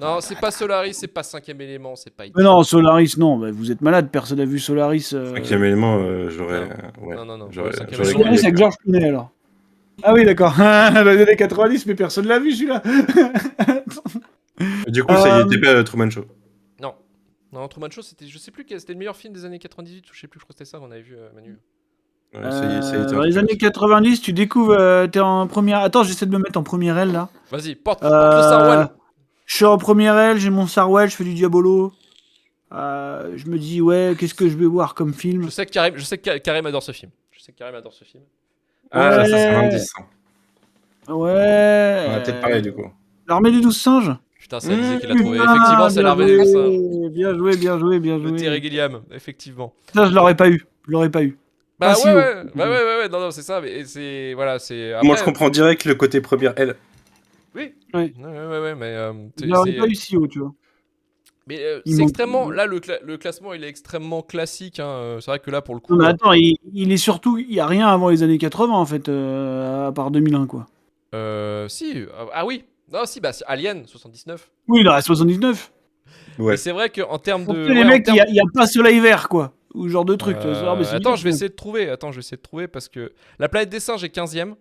Non, c'est pas Solaris, c'est pas Cinquième élément, c'est pas... Mais non, Solaris, non, bah, vous êtes malade, personne n'a vu Solaris. Cinquième élément, j'aurais. Ouais, Non. j'aurais- Cinquième j'aurais élément, gagné. Solaris avec Georges Clooney, alors. Ah oui, d'accord. Dans les années 90, mais personne l'a vu, celui-là. Du coup, ça y était pas Truman Show. Non, Truman Show, c'était, je sais plus, c'était le meilleur film des années 98, ou je sais plus, je crois que c'était ça qu'on avait vu, Manu. Ouais, ça y était Dans un les truc années 90, tu découvres, t'es en première... Attends, j'essaie de me mettre en première aile, là. Vas-y, porte le Sarwell. Je suis en première aile, j'ai mon Sarwell, je fais du Diabolo. Je me dis, ouais, qu'est-ce que je vais voir comme film? Je sais que Karim adore ce film. Ah, Ouais. ça, c'est un indice. Ça. Ouais. On a peut-être parlé, du coup. L'armée des 12 singes. Putain, c'est Alizé qui l'a trouvé. Putain, Effectivement, c'est bien l'armée des joué, singes. Bien De joué. Terry Gilliam, effectivement. Ça, je l'aurais pas eu. Bah Pas si haut. ouais, non, c'est ça, mais c'est... Voilà, c'est... Moi, Après, je comprends direct le côté première L. Oui. Ouais. Ouais, mais... Je l'aurais pas eu si haut, tu vois. Mais Il c'est manque- extrêmement... Là, le classement, il est extrêmement classique. Hein. C'est vrai que là, pour le coup... Non, mais attends, il est surtout... Il y a rien avant les années 80, en fait, à part 2001, quoi. Si. Ah oui. Non, si, bah, Alien, 79. Oui, il en reste 79. Ouais. Mais c'est vrai qu'en termes Pour de... les ouais, en mecs, termes- il y a pas Soleil Vert, quoi. Ou ce genre de truc. tu vois. Ah, mais c'est Attends, bien, je vais quand essayer de trouver. Parce que la planète des singes est 15ème.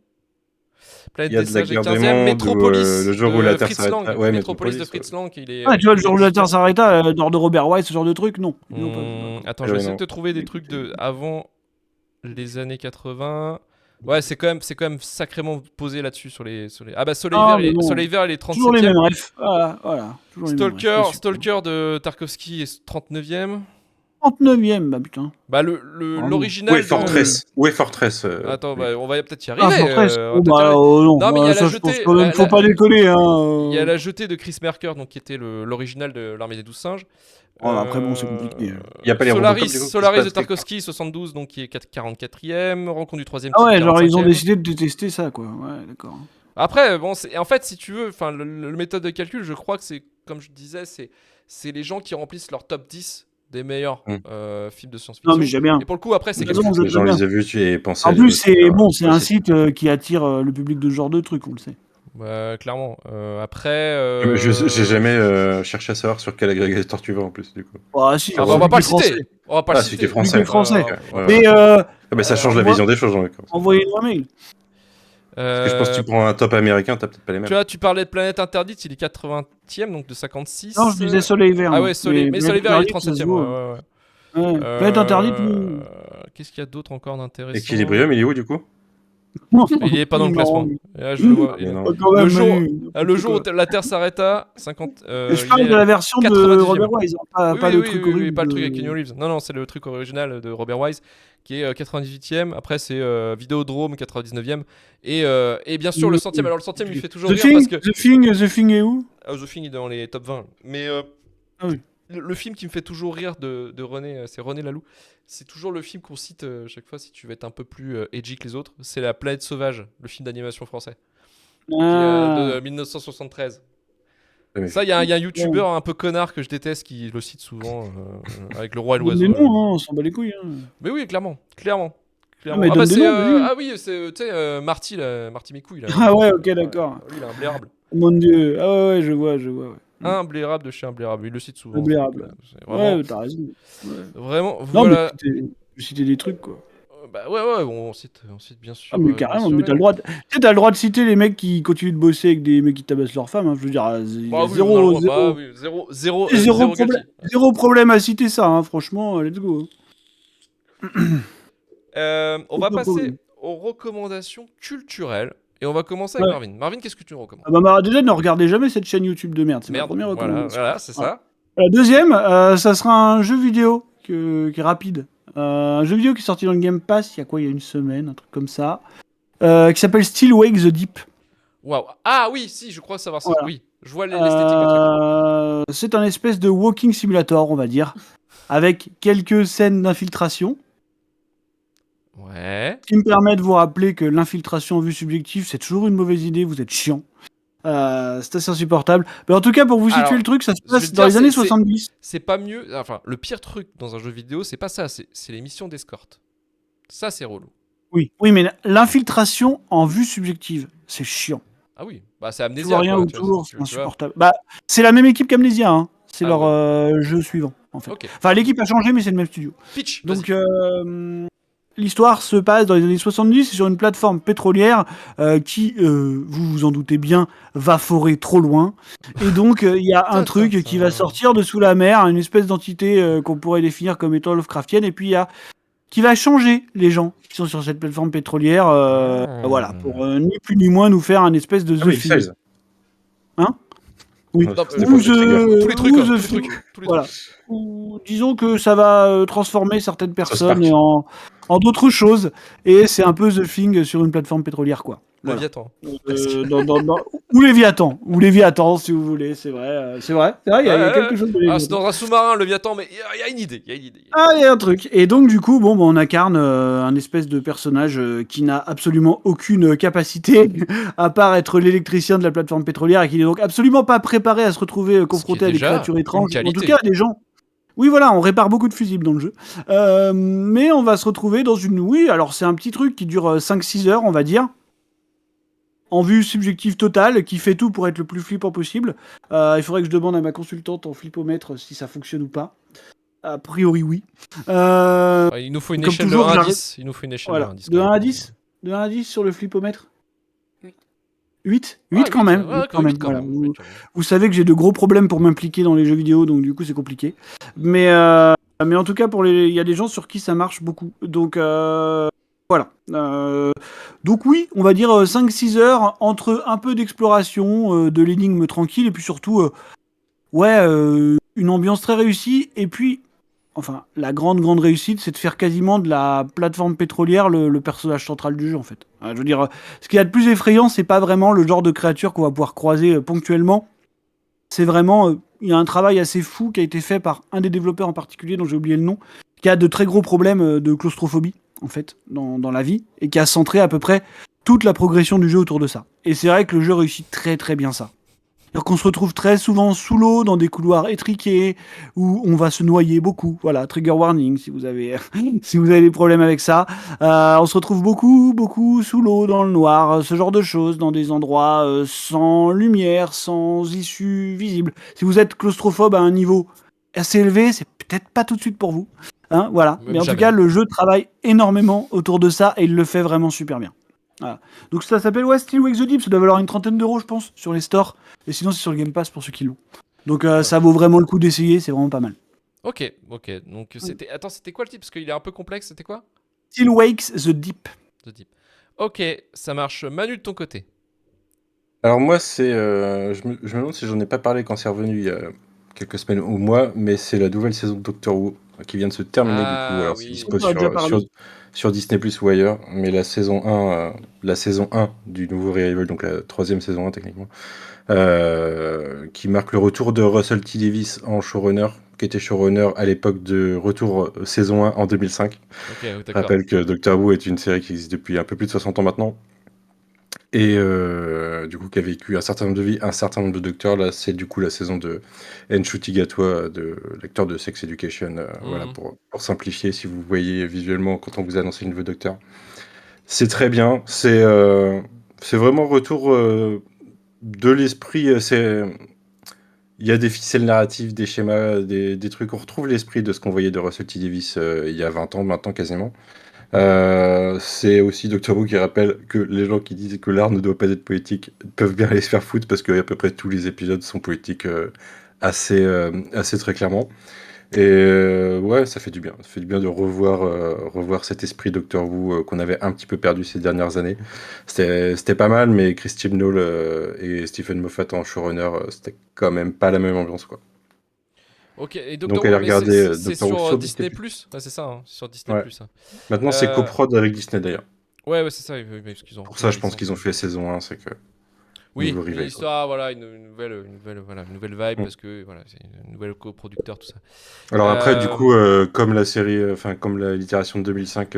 Planète Il y a des de la singes est guerre des 15ème. mondes, Metropolis le jour où de la Terre Fritz s'arrête. Lang. Ouais, Metropolis de Metropolis, Fritz Lang. Il est, même. Tu vois, le jour où la Terre 18e. s'arrêta, nord de Robert Wise, ce genre de truc, non. Ils l'ont pas. Attends, je vais Ouais, essayer non. de te trouver des trucs de avant les années 80. Ouais, c'est quand même sacrément posé là-dessus sur les... Ah bah Soleil Ah, Vert, mais bon. Soleil Vert, il est Toujours les 37ème. mêmes refs. Voilà. Toujours les mêmes refs, pas sûr. Stalker de Tarkovsky est 39ème. 39ème, bah putain. Bah Bravo. l'original Où est de- Fortress Où est Fortress Attends, oui. bah, on va peut-être y Ah, arriver. Fortress. on va Oh, peut-être y bah, arriver. non, Non, mais il y a ça, la je pense jetée, quand même, faut pas déconner, hein. Il y a la jetée de Chris Merker, donc qui était l'original de l'Armée des 12 singes. Oh, après, bon, c'est compliqué. Il y a pas les Solaris, Robocop, du coup, qui se Solaris de passent quelque Tarkovsky, 72, donc qui est 44ème. Rencontre du 3ème Ah ouais, genre, ils ont 45e. décidé de détester ça, quoi. Ouais, d'accord. Après, bon, en fait, si tu veux, le méthode de calcul, je crois que c'est, comme je disais, c'est les gens qui remplissent leur top 10 des meilleurs films de science-fiction. Non, mais j'aime bien. Et pour le coup, après, c'est De toute façon, quelque vous Les êtes gens bien. les ont vus, tu y pensé. En plus, c'est bon, c'est un site qui attire le public de ce genre de truc, on le sait. clairement. Après. J'ai jamais cherché à savoir sur quel agrégateur tu vas en plus, du coup. Ah, si, Ah bah, on va pas le français. citer. On va pas le Ah, celui qui citer. est français. Français. Ouais. Mais Ah, mais ça change la moi- vision des choses, en même temps. envoyez-nous un mail. Parce que je pense que tu prends un top américain, t'as peut-être pas les mêmes. Tu vois, tu parlais de Planète Interdite, il est 80ème, donc de 56. Non, je disais Soleil Vert. Ah moi. ouais, mais Soleil Vert, il est 37ème. Ouais. Ouais. Planète Interdite, Qu'est-ce qu'il y a d'autre encore d'intéressant? Équilibrium, il est où, du coup? Il est pas dans le Non. classement. Et là, je le vois. Mais non. Quand même, Le jour- Manu. Le jour où la Terre s'arrêta, 50. Je parle de la version de 99e. Robert Wise, hein, pas le truc horrible. pas le truc avec Keanu Reeves. Non, c'est le truc original de Robert Wise qui est 98ème. Après, c'est Vidéodrome, 99ème. Et bien sûr, le centième. Alors, le centième, il fait toujours rire parce que. The Thing est où? The Thing est dans les top 20. Mais Ah oui. le film qui me fait toujours rire de René, c'est René Laloux. C'est toujours le film qu'on cite chaque fois si tu veux être un peu plus edgy que les autres. C'est La Planète Sauvage, le film d'animation français. Qui est, de 1973. Ouais, Ça, il y a un youtubeur un peu connard que je déteste qui le cite souvent avec le roi et Mais l'oiseau. non, on s'en bat les couilles. Hein. Mais oui, clairement. Clairement. mais Ah, donne bah des c'est. noms, vas-y. Ah oui, c'est. Tu sais, Marty, là, Marty McCouille, là. Ah ouais, ok, d'accord. Lui, il est imblairable. Mon Dieu. Ah ouais, je vois, ouais. Imblairable de chez imblairable. Il le cite souvent. Ce truc-là. Imblairable. C'est Ouais, vraiment. t'as raison. Ouais. Vraiment, Non, mais voilà. citer des trucs, quoi. Bah ouais, on cite bien Ah, sûr. mais Bien carrément, sûr mais les t'as le noms. droit de... Tu sais, t'as le droit de citer les mecs qui continuent de bosser avec des mecs qui tabassent leurs femmes, hein. Je veux dire, il y Bah a oui, on a le droit. Bah zéro, oui, zéro, zéro zéro problème, guilty. zéro problème à citer ça, hein. Franchement, let's go. On va Aucun passer problème. aux recommandations culturelles. Et on va commencer avec Ouais. Marvin. Marvin, qu'est-ce que tu nous recommandes? Ah bah, déjà, ne regardez jamais cette chaîne YouTube de merde, c'est ma Merde, première recommandation. voilà, c'est Voilà. ça. La deuxième, ça sera un jeu vidéo qui est rapide. Un jeu vidéo qui est sorti dans le Game Pass il y a quoi, il y a une semaine, un truc comme ça, qui s'appelle Still Wake the Deep. Waouh. Ah oui, si, je crois savoir ça. Voilà. Oui, je vois l'esthétique du truc. C'est un espèce de walking simulator, on va dire, avec quelques scènes d'infiltration, Ouais. qui me permet de vous rappeler que l'infiltration en vue subjective, c'est toujours une mauvaise idée, vous êtes chiant. C'est assez insupportable. Mais en tout cas, pour vous situer Alors, le truc, ça se je vais passe te dans dire, les années 70. c'est pas mieux. Enfin, le pire truc dans un jeu vidéo, c'est pas ça, c'est les missions d'escorte. Ça, c'est relou. Oui, mais l'infiltration en vue subjective, c'est chiant. Ah oui, bah c'est Tu vois Amnesia, rien quoi. Tu vois, autour, c'est tu vois. insupportable. Bah, c'est la même équipe qu'Amnesia, hein. C'est Ah leur ouais. jeu suivant, en fait. Ok. Enfin, l'équipe a changé, mais c'est le même studio. Pitch, vas-y. Donc, l'histoire se passe dans les années 70 sur une plateforme pétrolière qui, vous vous en doutez bien, va forer trop loin. Et donc, il y a un truc qui va sortir de sous la mer, une espèce d'entité qu'on pourrait définir comme étant Lovecraftienne, et puis il y a qui va changer les gens qui sont sur cette plateforme pétrolière, voilà, pour ni plus ni moins nous faire un espèce de Ah The oui, Thing. X-Files. Hein Oui. Non, C'était Ou pas Trigger. tous les The, trucs, ou hein, The tous les Thing. trucs, tous les Voilà. trucs. Ou disons que ça va transformer certaines personnes Spark. en d'autres choses, et c'est un peu The Thing sur une plateforme pétrolière, quoi. Voilà. Léviathan. Ou Léviathan, si vous voulez, c'est vrai, il y a quelque chose de Ah, c'est Léviathan. dans un sous-marin, Léviathan, mais il y a une idée. Il y a une idée. Ah, il y a un truc. Et donc, du coup, on incarne un espèce de personnage qui n'a absolument aucune capacité, à part être l'électricien de la plateforme pétrolière, et qui n'est donc absolument pas préparé à se retrouver confronté à des déjà créatures une étranges, ou en tout qualité. cas à des gens. Oui, voilà, on répare beaucoup de fusibles dans le jeu. Mais on va se retrouver dans une... Oui, alors c'est un petit truc qui dure 5-6 heures, on va dire, en vue subjective totale, qui fait tout pour être le plus flippant possible. Il faudrait que je demande à ma consultante en flippomètre si ça fonctionne ou pas. A priori, oui. Il nous faut une comme échelle toujours, de 1 à j'arrête. 10. Il nous faut une échelle de 1 Voilà. à 10. De quand 1 même. à 10 De 1 à 10 sur le flippomètre 8 Ah, 8 quand même. Ouais, 8 quand même. 8 quand Voilà. même. Vous savez que j'ai de gros problèmes pour m'impliquer dans les jeux vidéo, donc du coup c'est compliqué. Mais en tout cas, il y a des gens sur qui ça marche beaucoup. Donc voilà. Donc oui, on va dire 5-6 heures entre un peu d'exploration, de l'énigme tranquille, et puis surtout, une ambiance très réussie. Et puis, enfin, la grande réussite, c'est de faire quasiment de la plateforme pétrolière le personnage central du jeu, en fait. Je veux dire, ce qu'il y a de plus effrayant, c'est pas vraiment le genre de créature qu'on va pouvoir croiser ponctuellement. C'est vraiment, il y a un travail assez fou qui a été fait par un des développeurs en particulier, dont j'ai oublié le nom, qui a de très gros problèmes de claustrophobie, en fait, dans la vie, et qui a centré à peu près toute la progression du jeu autour de ça. Et c'est vrai que le jeu réussit très très bien ça. C'est-à-dire qu'on se retrouve très souvent sous l'eau, dans des couloirs étriqués, où on va se noyer beaucoup. Voilà, trigger warning si vous avez, si vous avez des problèmes avec ça. On se retrouve beaucoup sous l'eau, dans le noir, ce genre de choses, dans des endroits sans lumière, sans issue visible. Si vous êtes claustrophobe à un niveau assez élevé, c'est peut-être pas tout de suite pour vous. Hein, voilà. Même Mais en jamais. tout cas, le jeu travaille énormément autour de ça, et il le fait vraiment super bien. Voilà. Donc ça s'appelle Still Wake the Deep, ça doit valoir une 30aine d'euros je pense sur les stores, et sinon c'est sur le Game Pass pour ceux qui l'ont. Donc ça vaut vraiment le coup d'essayer, c'est vraiment pas mal. Ok. Donc c'était. Attends, c'était quoi le type? Parce qu'il est un peu complexe. C'était quoi? Still Wakes the Deep. The Deep. Ok, ça marche. Manu de ton côté. Alors moi, c'est, je me demande si j'en ai pas parlé quand c'est revenu il y a quelques semaines ou mois, mais c'est la nouvelle saison de Doctor Who qui vient de se terminer du coup. Alors c'est Oui. dispo On en a déjà parlé. sur Disney Plus ou ailleurs, mais la saison 1 du nouveau revival, donc la 3e saison 1 techniquement, qui marque le retour de Russell T Davies en showrunner, qui était showrunner à l'époque de retour saison 1 en 2005. Ok, Je d'accord. rappelle que Doctor Who est une série qui existe depuis un peu plus de 60 ans maintenant. Et du coup, qui a vécu un certain nombre de vies, un certain nombre de docteurs. Là, c'est du coup la saison de Ncuti Gatwa, de l'acteur de Sex Education. Voilà, pour simplifier, si vous voyez visuellement quand on vous annonce le nouveau docteur. C'est très bien. C'est vraiment retour de l'esprit. Il y a des ficelles narratives, des schémas, des trucs. On retrouve l'esprit de ce qu'on voyait de Russell T. Davies il y a 20 ans, maintenant quasiment. C'est aussi Doctor Who qui rappelle que les gens qui disent que l'art ne doit pas être poétique peuvent bien aller se faire foutre parce que à peu près tous les épisodes sont poétiques assez très clairement. Et ouais, ça fait du bien. Ça fait du bien de revoir cet esprit Doctor Who qu'on avait un petit peu perdu ces dernières années. C'était pas mal, mais Chris Chibnall et Stephen Moffat en showrunner, c'était quand même pas la même ambiance, quoi. Ok, et Doctor Donc Who, allez mais regarder c'est Doctor Who sur sur Disney+. Disney+. Ouais, c'est ça, hein, c'est sur Disney+. Ouais. Hein. Maintenant, c'est coprod avec Disney d'ailleurs. Ouais, c'est ça, parce qu'ils ont Pour repris ça, la je pense licence. qu'ils ont fait saison 1, c'est que Oui, nouveau une reveal, quoi. histoire, voilà, une nouvelle vibe, Mm. parce que voilà, c'est un nouvel coproducteur, tout ça. Alors après, du coup, comme la série, enfin comme l'itération de 2005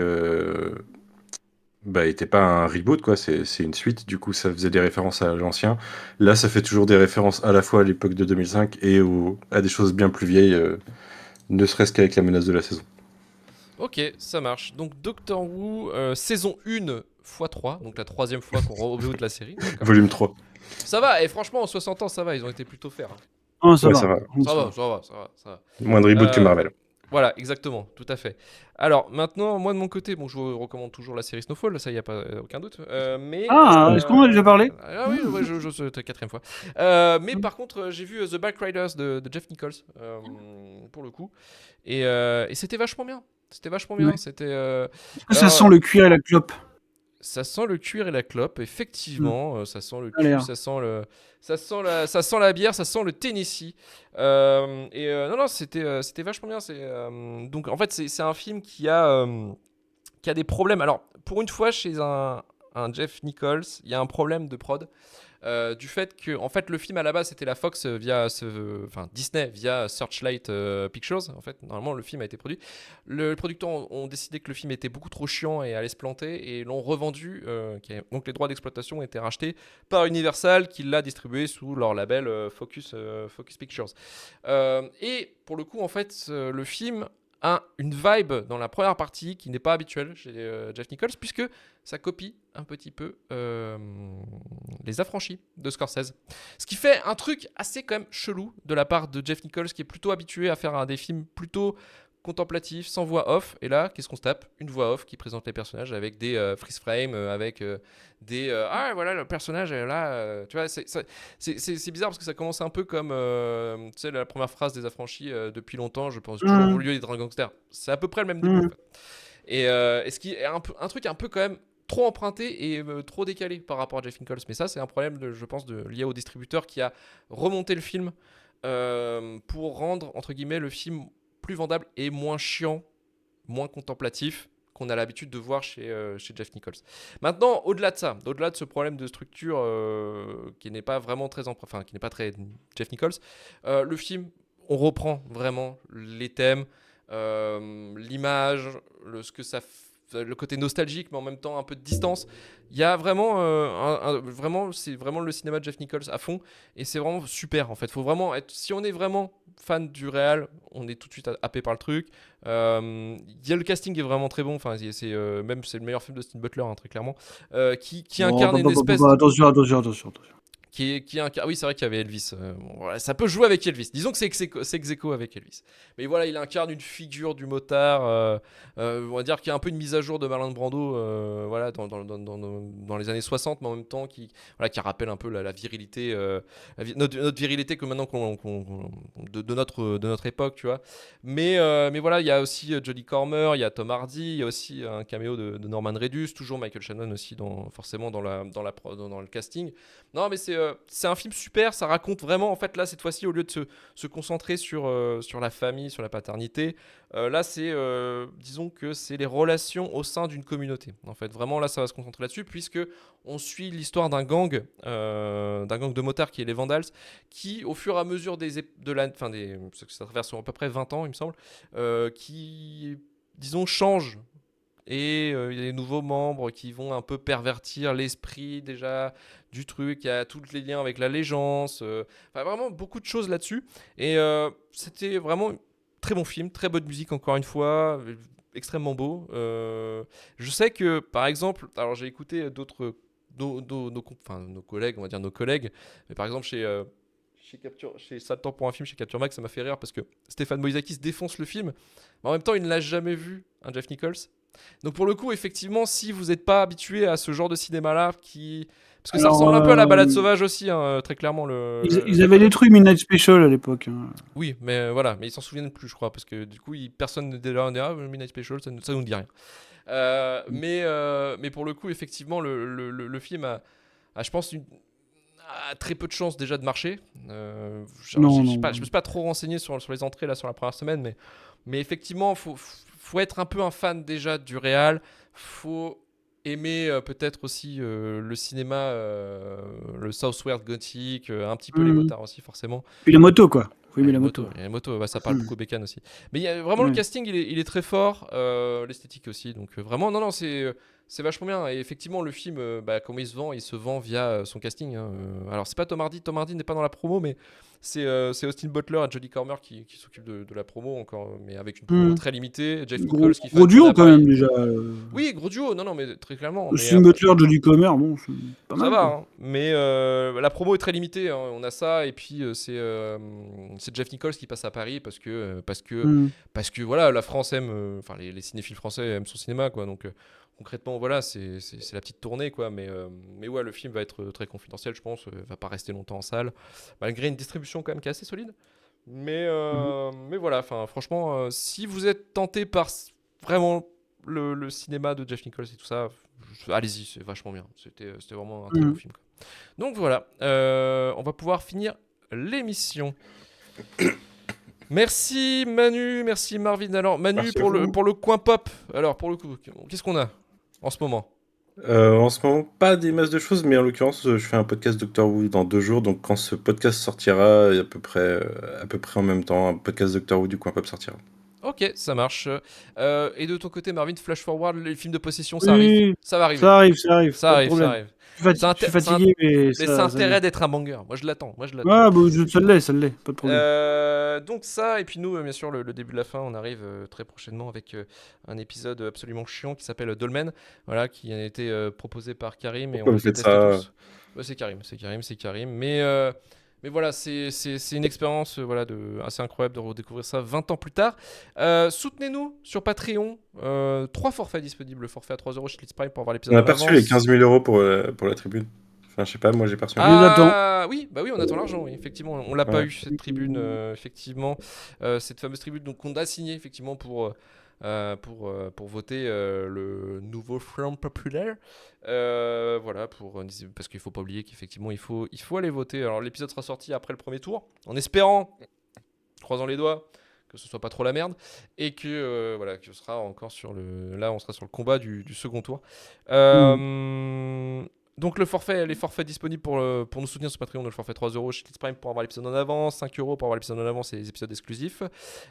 bah, était pas un reboot, quoi, c'est une suite, du coup ça faisait des références à l'ancien. Là, ça fait toujours des références à la fois à l'époque de 2005 et à des choses bien plus vieilles, ne serait-ce qu'avec la menace de la saison. Ok, ça marche. Donc Doctor Who, saison 1 x 3, donc la troisième fois qu'on reboot la série, d'accord. Volume 3. Ça va, et franchement, en 60 ans, ça va, ils ont été plutôt fers. Hein. Oh, ça Ouais, va. ça va. Ça va, ça va, ça va, ça va. Moins de reboot que Euh, Marvel. Voilà, exactement, tout à fait. Alors maintenant, moi de mon côté, bon, je vous recommande toujours la série Snowfall, ça y a pas aucun doute. Ah, est-ce qu'on en a déjà parlé? Ah oui, ouais, c'est la quatrième fois. Mais par contre, j'ai vu The Backriders de Jeff Nichols pour le coup, et c'était vachement bien. C'était vachement bien. Ouais. C'était. Est-ce que ça sent le cuir et la clope? Ça sent le cuir et la clope, effectivement. Ça sent le Ça a l'air. cul, ça sent la bière, ça sent le Tennessee. Non, non, c'était vachement bien. Donc, en fait, c'est un film qui a des problèmes. Alors, pour une fois, chez un Jeff Nichols, il y a un problème de prod. Du fait que en fait le film à la base c'était la Fox Disney via Searchlight Pictures. En fait normalement le film a été produit, le producteur ont décidé que le film était beaucoup trop chiant et allait se planter et l'ont revendu, donc les droits d'exploitation ont été rachetés par Universal qui l'a distribué sous leur label Focus Pictures. Et pour le coup en fait le film a une vibe dans la première partie qui n'est pas habituelle chez Jeff Nichols, puisque ça copie un petit peu Les Affranchis de Scorsese. Ce qui fait un truc assez quand même chelou de la part de Jeff Nichols, qui est plutôt habitué à faire des films plutôt contemplatifs, sans voix off. Et là, qu'est-ce qu'on se tape? Une voix off qui présente les personnages avec des freeze frames, avec des ah voilà le personnage est là. Tu vois, c'est bizarre parce que ça commence un peu comme tu sais la première phrase des Affranchis depuis longtemps. Je pense toujours voulu être un gangster. C'est à peu près le même début. En fait. Et ce qui est un truc un peu quand même trop emprunté et trop décalé par rapport à Jeff Nichols. Mais ça, c'est un problème, je pense, lié au distributeur qui a remonté le film pour rendre, entre guillemets, le film plus vendable et moins chiant, moins contemplatif qu'on a l'habitude de voir chez Jeff Nichols. Maintenant, au-delà de ça, au-delà de ce problème de structure qui n'est pas vraiment très qui n'est pas très Jeff Nichols, le film, on reprend vraiment les thèmes, l'image, le côté nostalgique, mais en même temps un peu de distance. Il y a vraiment, c'est vraiment le cinéma de Jeff Nichols à fond, et c'est vraiment super en fait. Faut vraiment être, si on est vraiment fan du réal, on est tout de suite happé par le truc. Le casting est vraiment très bon. Enfin, c'est le meilleur film de Steven Butler, hein, très clairement, qui incarne une espèce. Attention. Oui, c'est vrai qu'il y avait Elvis. Voilà, ça peut jouer avec Elvis. Disons que c'est ex aequo avec Elvis. Mais voilà, il incarne une figure du motard. On va dire qu'il y a un peu une mise à jour de Marlon Brando, voilà, dans les années 60, mais en même temps qui rappelle un peu la virilité, notre virilité que maintenant de notre époque, tu vois. Mais voilà, il y a aussi Jodie Comer, il y a Tom Hardy, il y a aussi un caméo de Norman Reedus, toujours Michael Shannon aussi forcément dans le casting. Non, mais c'est un film super, ça raconte vraiment, en fait, là, cette fois-ci, au lieu de se concentrer sur la famille, sur la paternité, là, disons que c'est les relations au sein d'une communauté. En fait, vraiment, là, ça va se concentrer là-dessus, puisque on suit l'histoire d'un gang de motards qui est les Vandals, qui, au fur et à mesure ça traverse à peu près 20 ans, il me semble, qui, disons, change et il y a des nouveaux membres qui vont un peu pervertir l'esprit déjà du truc. Il y a tous les liens avec l'allégeance, enfin vraiment beaucoup de choses là-dessus. Et c'était vraiment très bon film, très bonne musique encore une fois, extrêmement beau. Je sais que par exemple, alors j'ai écouté d'autres nos collègues, on va dire nos collègues, mais par exemple chez Satan pour un film, chez Capture Mag, ça m'a fait rire parce que Stéphane Moïsakis défonce le film, mais en même temps, il ne l'a jamais vu, un Jeff Nichols. Donc pour le coup, effectivement, si vous n'êtes pas habitué à ce genre de cinéma-là, parce que ça ressemble un peu à la balade sauvage aussi, hein, très clairement. Ils avaient détruit Midnight Special à l'époque. Hein. Oui, mais voilà, mais ils s'en souviennent plus, je crois, parce que du coup, personne n'était là, on dit, Midnight Special, ça nous dit rien. Mais pour le coup, effectivement, le film a je pense, très peu de chances déjà de marcher. Je me suis pas trop renseigné sur les entrées là sur la première semaine, mais effectivement, faut être un peu un fan déjà du réal. Faut aimer peut-être aussi le cinéma, le Southwest Gothic, un petit peu les motards aussi forcément. Puis la moto quoi. Oui, mais la moto. La moto, ça parle beaucoup Bécane aussi. Mais il y a vraiment le casting, il est très fort, l'esthétique aussi. Donc vraiment, non, c'est vachement bien. Et effectivement, le film, comment il se vend via son casting. Hein. Alors c'est pas Tom Hardy. Tom Hardy n'est pas dans la promo, mais c'est Austin Butler et Jodie Comer qui s'occupent de la promo encore, mais avec une promo très limitée. Jeff Nichols qui fait gros duo quand même déjà. Oui, gros duo. Non, mais très clairement. Austin Butler, Jodie Comer, bon, c'est pas mal. Ça va, hein. Mais la promo est très limitée. Hein. On a ça et puis c'est Jeff Nichols qui passe à Paris parce que voilà, la France aime, enfin les cinéphiles français aiment son cinéma quoi. Donc concrètement voilà, c'est la petite tournée quoi. Mais ouais, le film va être très confidentiel, je pense. Va pas rester longtemps en salle malgré une distribution quand même qui est assez solide. Mais voilà, enfin franchement, si vous êtes tenté par vraiment le cinéma de Jeff Nichols et tout ça, allez-y, c'est vachement bien. C'était vraiment un très beau film quoi. Donc voilà, on va pouvoir finir l'émission. Merci Manu, merci Marvin. Alors Manu, merci pour le coin pop, alors pour le coup, qu'est-ce qu'on a en ce moment? En ce moment, pas des masses de choses, mais en l'occurrence, je fais un podcast Doctor Who dans 2 jours, donc quand ce podcast sortira, à peu près en même temps, un podcast Doctor Who du coin pop sortira. Ok, ça marche. Et de ton côté, Marvin, Flash Forward, les films de possession, ça arrive. Ça va arriver. Ça arrive. Je suis fatigué, mais ça a intérêt d'être un banger. Moi, je l'attends. Ah, ça l'est, pas de problème. Donc ça, et puis nous, bien sûr, le début de la fin, on arrive très prochainement avec un épisode absolument chiant qui s'appelle Dolmen, voilà, qui a été proposé par Karim et on le teste tous. Ouais, c'est Karim. Mais voilà, c'est une expérience assez incroyable de redécouvrir ça 20 ans plus tard. Soutenez-nous sur Patreon. 3 forfaits disponibles. Le forfait à 3€ chez Litz Prime pour avoir l'épisode. On a perçu les 15 000 € pour la tribune. Enfin, je sais pas, moi j'ai perçu. Oui, on attend l'argent. Oui. Effectivement, on l'a pas eu cette tribune. Effectivement, cette fameuse tribune. Donc on a signé effectivement pour voter le nouveau Front Populaire. Voilà, parce qu'il faut pas oublier qu'effectivement il faut aller voter. Alors l'épisode sera sorti après le premier tour, en espérant, croisant les doigts, que ce soit pas trop la merde et que que ce sera encore on sera sur le combat du second tour. Donc les forfaits disponibles pour nous soutenir sur Patreon, le forfait 3€ chez Litz Prime pour avoir l'épisode en avance, 5€ pour avoir l'épisode en avance et les épisodes exclusifs,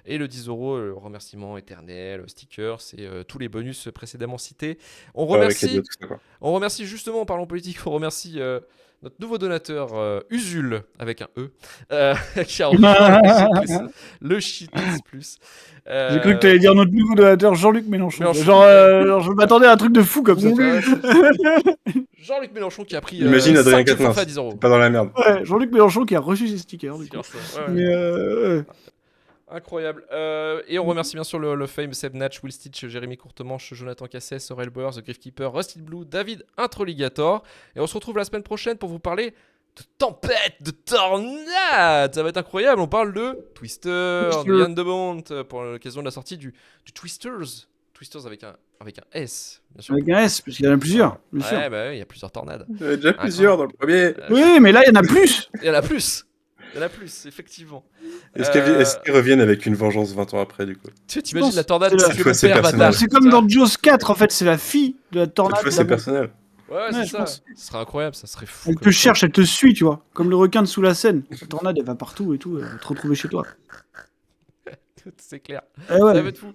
et le 10€, le remerciement éternel, stickers et tous les bonus précédemment cités. On remercie justement, en parlant politique, on remercie notre nouveau donateur Usul avec un E qui a reçu le Shit Plus. J'ai cru que tu allais dire notre nouveau donateur Jean-Luc Mélenchon. Genre, je m'attendais à un truc de fou comme ça. Jean-Luc Mélenchon qui a pris Imagine Adrien Quatennens à 10€. Pas dans la merde. Ouais, Jean-Luc Mélenchon qui a reçu ses stickers. Du coup. Incroyable. Et on remercie bien sûr le Fame, Seb Natch, Will Stitch, Jérémy Courtemanche, Jonathan Cassès, Aurel Bauer, The Griffkeeper, Rusted Blue, David Introligator. Et on se retrouve la semaine prochaine pour vous parler de tempête, de tornade. Ça va être incroyable. On parle de Twister, de Yann de Bont, pour l'occasion de la sortie du Twisters. Twisters avec un S, bien sûr. Avec un S, parce qu'il y en a plusieurs. Bien sûr. Ouais, il y a plusieurs tornades. Il y en a déjà plusieurs dans le premier. Oui, mais là, il y en a plus. Il y en a plus, effectivement. Est-ce qu'ils reviennent avec une vengeance 20 ans après, du coup? Tu t'imagines la tornade c'est comme dans Jaws 4, en fait, c'est la fille de la tornade. Cette fois, c'est personnel. Ouais, c'est ça. Ce serait incroyable, ça serait fou. Elle te cherche, elle te suit, tu vois. Comme le requin de sous la Seine. La tornade, elle va partout et tout, elle va te retrouver chez toi. C'est clair. Ouais. Ça va être fou.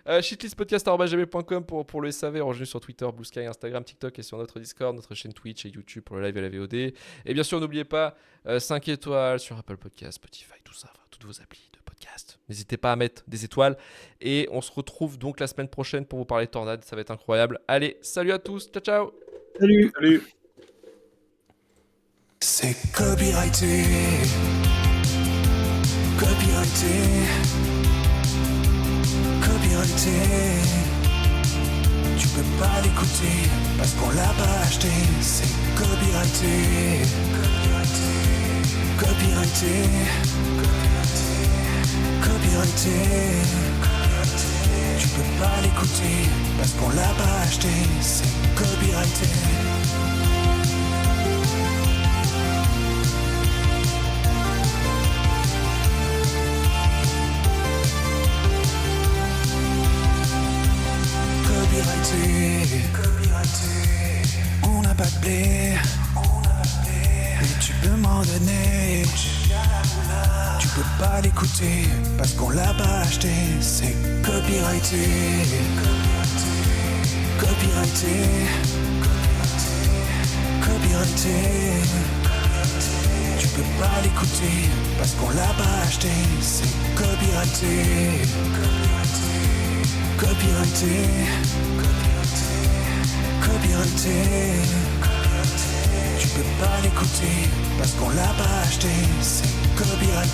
shitlistpodcast@gmail.com pour le SAV, rejoignez sur Twitter, Blue Sky, Instagram, TikTok et sur notre Discord, notre chaîne Twitch et YouTube pour le live et la VOD. Et bien sûr, n'oubliez pas 5 étoiles sur Apple Podcasts, Spotify, tout ça, enfin, toutes vos applis de podcast. N'hésitez pas à mettre des étoiles. Et on se retrouve donc la semaine prochaine pour vous parler de tornade. Ça va être incroyable. Allez, salut à tous. Ciao, ciao. Salut. Salut. C'est copyrighté. Copyrighté. Copyrighté. Tu peux pas l'écouter parce qu'on l'a pas acheté. C'est copyrighté. Copyrighté. Copyrighté. Copyrighté. Tu peux pas l'écouter parce qu'on l'a pas acheté. C'est copyrighté. On n'a pas de blé, mais tu peux m'en donner. Tu peux pas l'écouter parce qu'on l'a pas acheté. C'est copyrighté. Copyrighté. Copyrighté. Tu peux pas l'écouter parce qu'on l'a pas acheté. C'est copyrighté. Copyrighté. Copyrighté. Tu peux pas l'écouter parce qu'on l'a pas acheté. C'est copyrighté.